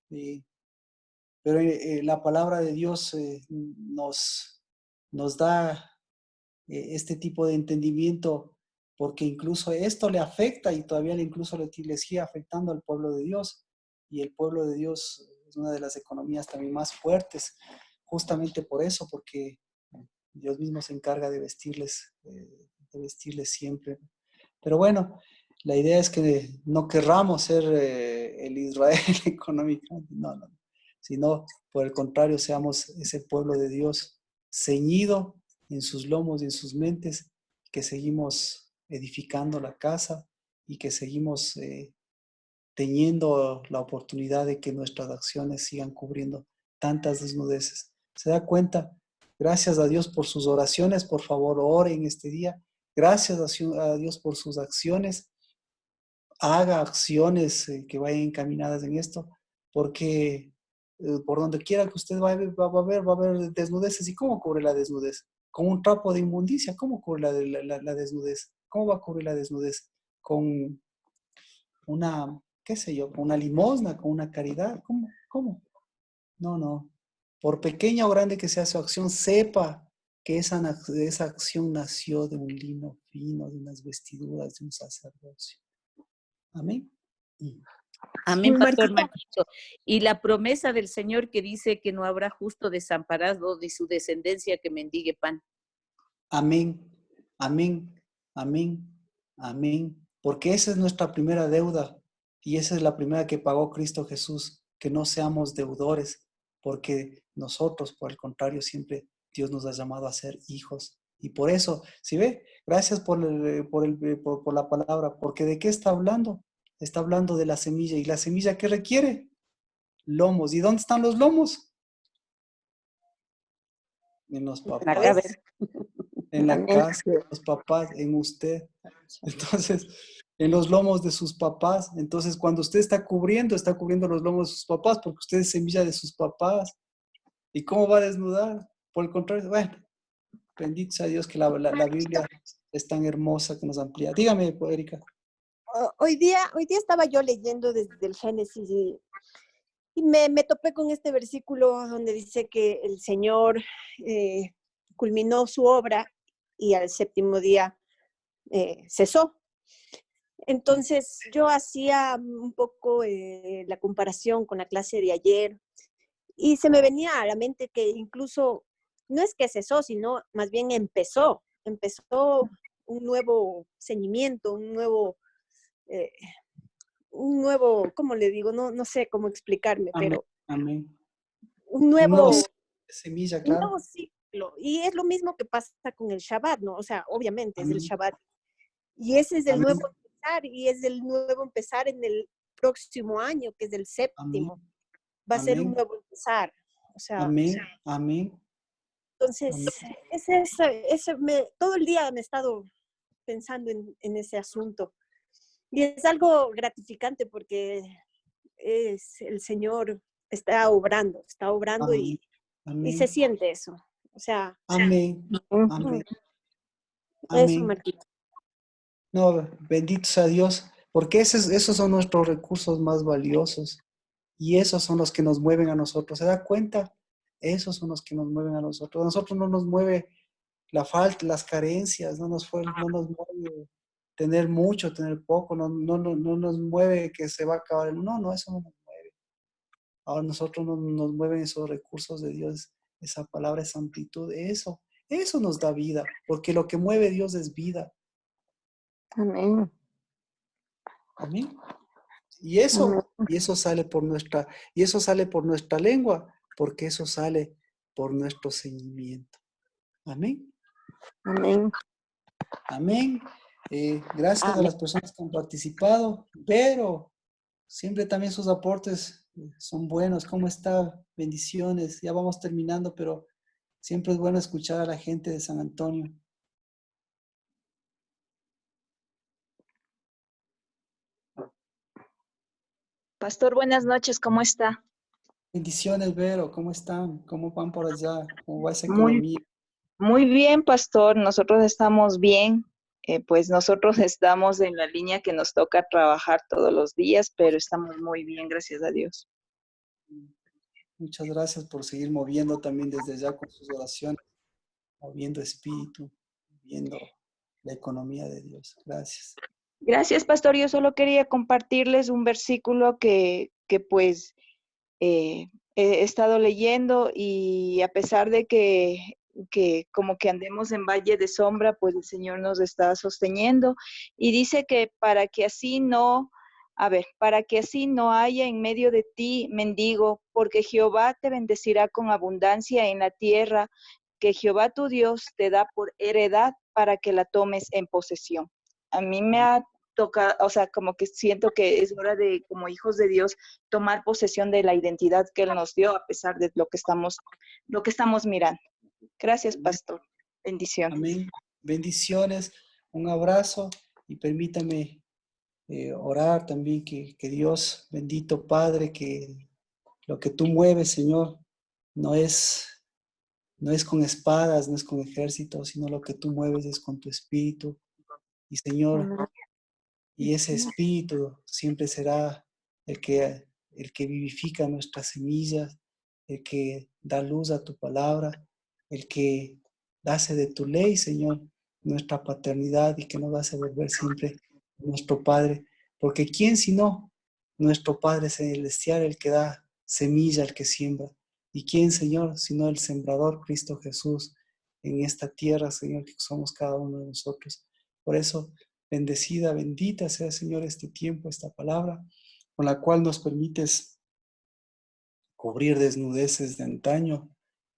Speaker 1: la palabra de Dios nos da este tipo de entendimiento, porque incluso esto le afecta y todavía incluso le sigue afectando al pueblo de Dios. Y el pueblo de Dios es una de las economías también más fuertes, justamente por eso, porque Dios mismo se encarga de vestirles siempre. Pero bueno, la idea es que no querramos ser el Israel económico, no, sino por el contrario, seamos ese pueblo de Dios ceñido en sus lomos y en sus mentes, que seguimos edificando la casa y que seguimos teniendo la oportunidad de que nuestras acciones sigan cubriendo tantas desnudeces. ¿Se da cuenta? Gracias a Dios por sus oraciones, por favor, oren este día. Gracias a Dios por sus acciones. Haga acciones que vayan encaminadas en esto, porque por donde quiera que usted va a haber desnudeces. ¿Y cómo cubre la desnudez? Con un trapo de inmundicia. ¿Cómo cubre la desnudez? ¿Cómo va a cubrir la desnudez? Con una, qué sé yo, con una limosna, con una caridad. ¿Cómo? No. Por pequeña o grande que sea su acción, sepa que esa acción nació de un lino fino, de unas vestiduras, de un sacerdocio. Amén.
Speaker 8: Amén, Pastor Marquito. Y la promesa del Señor que dice que no habrá justo desamparado de su descendencia que mendigue pan.
Speaker 1: Amén. Porque esa es nuestra primera deuda y esa es la primera que pagó Cristo Jesús, que no seamos deudores, porque nosotros, por el contrario, siempre Dios nos ha llamado a ser hijos. Y por eso, ¿sí ve? Gracias por la palabra, porque ¿de qué está hablando? Está hablando de la semilla. ¿Y la semilla qué requiere? Lomos. ¿Y dónde están los lomos? En los papás. En la casa, en los papás, en usted. Entonces, en los lomos de sus papás. Entonces, cuando usted está cubriendo los lomos de sus papás, porque usted es semilla de sus papás. ¿Y cómo va a desnudar? Por el contrario, bueno, bendito sea Dios que la Biblia es tan hermosa que nos amplía. Dígame, pues, Erika.
Speaker 2: Hoy día estaba yo leyendo desde el Génesis y me topé con este versículo donde dice que el Señor culminó su obra y al séptimo día cesó. Entonces yo hacía un poco la comparación con la clase de ayer y se me venía a la mente que incluso no es que cesó, sino más bien empezó un nuevo ceñimiento, eh, ¿cómo le digo? No sé cómo explicarme,
Speaker 1: Amén.
Speaker 2: pero
Speaker 1: Amén.
Speaker 2: un
Speaker 1: Un nuevo
Speaker 2: nuevo,
Speaker 1: semilla,
Speaker 2: un
Speaker 1: claro.
Speaker 2: nuevo ciclo. Y es lo mismo que pasa con el Shabbat, ¿no? O sea, obviamente es el
Speaker 1: Amén.
Speaker 2: Shabbat. Y ese es el
Speaker 1: Amén.
Speaker 2: nuevo empezar, y es el nuevo empezar en el próximo año, que es el
Speaker 1: Amén.
Speaker 2: séptimo. Va a ser un
Speaker 1: Amén.
Speaker 2: nuevo empezar. O sea,
Speaker 1: Amén. Amén.
Speaker 2: entonces,
Speaker 1: Amén.
Speaker 2: todo el día me he estado pensando en ese asunto. Y es algo gratificante porque el Señor está obrando
Speaker 1: Amén.
Speaker 2: y se
Speaker 1: Amén.
Speaker 2: siente eso. O sea,
Speaker 1: Amén.
Speaker 2: ujú,
Speaker 1: Amén.
Speaker 2: eso,
Speaker 1: Amén.
Speaker 2: Marquito.
Speaker 1: No, bendito sea Dios, porque esos son nuestros recursos más valiosos y esos son los que nos mueven a nosotros. ¿Se da cuenta? Esos son los que nos mueven a nosotros. A nosotros no nos mueve la falta, las carencias, no nos mueve tener mucho, tener poco, no nos mueve que se va a acabar. No, eso no nos mueve. Ahora nosotros nos mueven esos recursos de Dios, esa palabra, esa amplitud, eso nos da vida, porque lo que mueve Dios es vida.
Speaker 2: Amén.
Speaker 1: Amén.
Speaker 2: Amén.
Speaker 1: Y eso sale por nuestra lengua, porque eso sale por nuestro ceñimiento. Amén.
Speaker 2: Amén.
Speaker 1: Amén. Gracias a
Speaker 2: Amén.
Speaker 1: las personas que han participado, pero siempre también sus aportes son buenos. ¿Cómo está? Bendiciones. Ya vamos terminando, pero siempre es bueno escuchar a la gente de San Antonio.
Speaker 9: Pastor, buenas noches, ¿cómo está?
Speaker 1: Bendiciones, Vero. ¿Cómo están? ¿Cómo van por allá? ¿Cómo va esa
Speaker 9: Muy,
Speaker 1: economía?
Speaker 9: muy bien, Pastor, nosotros estamos bien, pues nosotros estamos en la línea que nos toca trabajar todos los días, pero estamos muy bien, gracias a Dios.
Speaker 1: Muchas gracias por seguir moviendo también desde ya con sus oraciones, moviendo espíritu, moviendo la economía de Dios. Gracias.
Speaker 9: Gracias, Pastor, yo solo quería compartirles un versículo que pues he estado leyendo y a pesar de que como que andemos en valle de sombra, pues el Señor nos está sosteniendo y dice que para que así no haya en medio de ti mendigo, porque Jehová te bendecirá con abundancia en la tierra que Jehová tu Dios te da por heredad para que la tomes en posesión. A mí me ha tocado, o sea, como que siento que es hora de, como hijos de Dios, tomar posesión de la identidad que Él nos dio a pesar de lo que estamos mirando. Gracias, Pastor. Bendiciones.
Speaker 1: Amén. Bendiciones, un abrazo y permítame orar también que Dios, bendito Padre, que lo que tú mueves, Señor, no es con espadas, no es con ejércitos, sino lo que tú mueves es con tu espíritu. Y Señor, y ese espíritu siempre será el que vivifica nuestras semillas, el que da luz a tu palabra, el que hace de tu ley, Señor, nuestra paternidad y que nos hace volver siempre nuestro Padre. Porque ¿quién sino nuestro Padre celestial, el que da semilla, el que siembra? ¿Y quién, Señor, sino el sembrador, Cristo Jesús, en esta tierra, Señor, que somos cada uno de nosotros? Por eso, bendecida, bendita sea, Señor, este tiempo, esta palabra, con la cual nos permites cubrir desnudeces de antaño,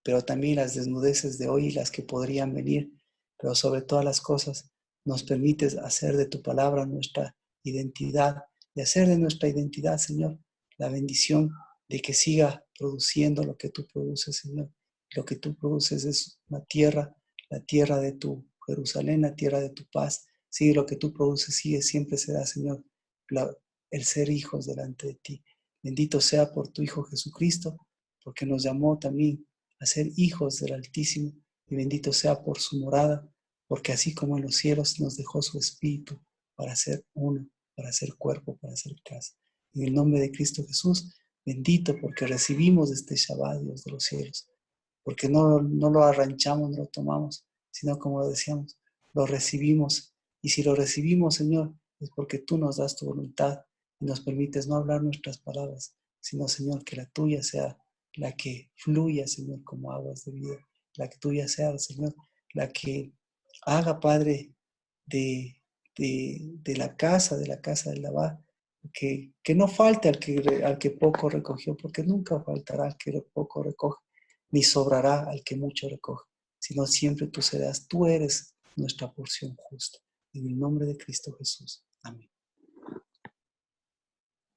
Speaker 1: pero también las desnudeces de hoy y las que podrían venir, pero sobre todas las cosas nos permites hacer de tu palabra nuestra identidad y hacer de nuestra identidad, Señor, la bendición de que siga produciendo lo que tú produces, Señor. Lo que tú produces es una tierra, la tierra de tu Jerusalén, la tierra de tu paz. Sigue lo que tú produces, siempre será, Señor, el ser hijos delante de ti. Bendito sea por tu Hijo Jesucristo, porque nos llamó también a ser hijos del Altísimo, y bendito sea por su morada, porque así como en los cielos nos dejó su Espíritu para ser uno, para ser cuerpo, para ser casa. En el nombre de Cristo Jesús, bendito porque recibimos este Shabbat, Dios de los cielos, porque no lo arranchamos, no lo tomamos, sino como lo decíamos, lo recibimos. Y si lo recibimos, Señor, es porque tú nos das tu voluntad y nos permites no hablar nuestras palabras, sino, Señor, que la tuya sea la que fluya, Señor, como aguas de vida. La que tuya sea, Señor, la que haga, Padre, de la casa del Labá, que no falte al que poco recogió, porque nunca faltará al que poco recoge, ni sobrará al que mucho recoge, sino siempre tú eres nuestra porción justa. En el nombre de Cristo Jesús. Amén.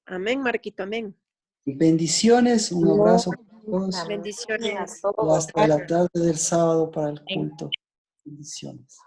Speaker 2: Amén, Marquito, amén.
Speaker 1: Bendiciones, un abrazo a todos.
Speaker 2: Bendiciones.
Speaker 1: Y hasta la tarde del sábado para el culto. Bendiciones.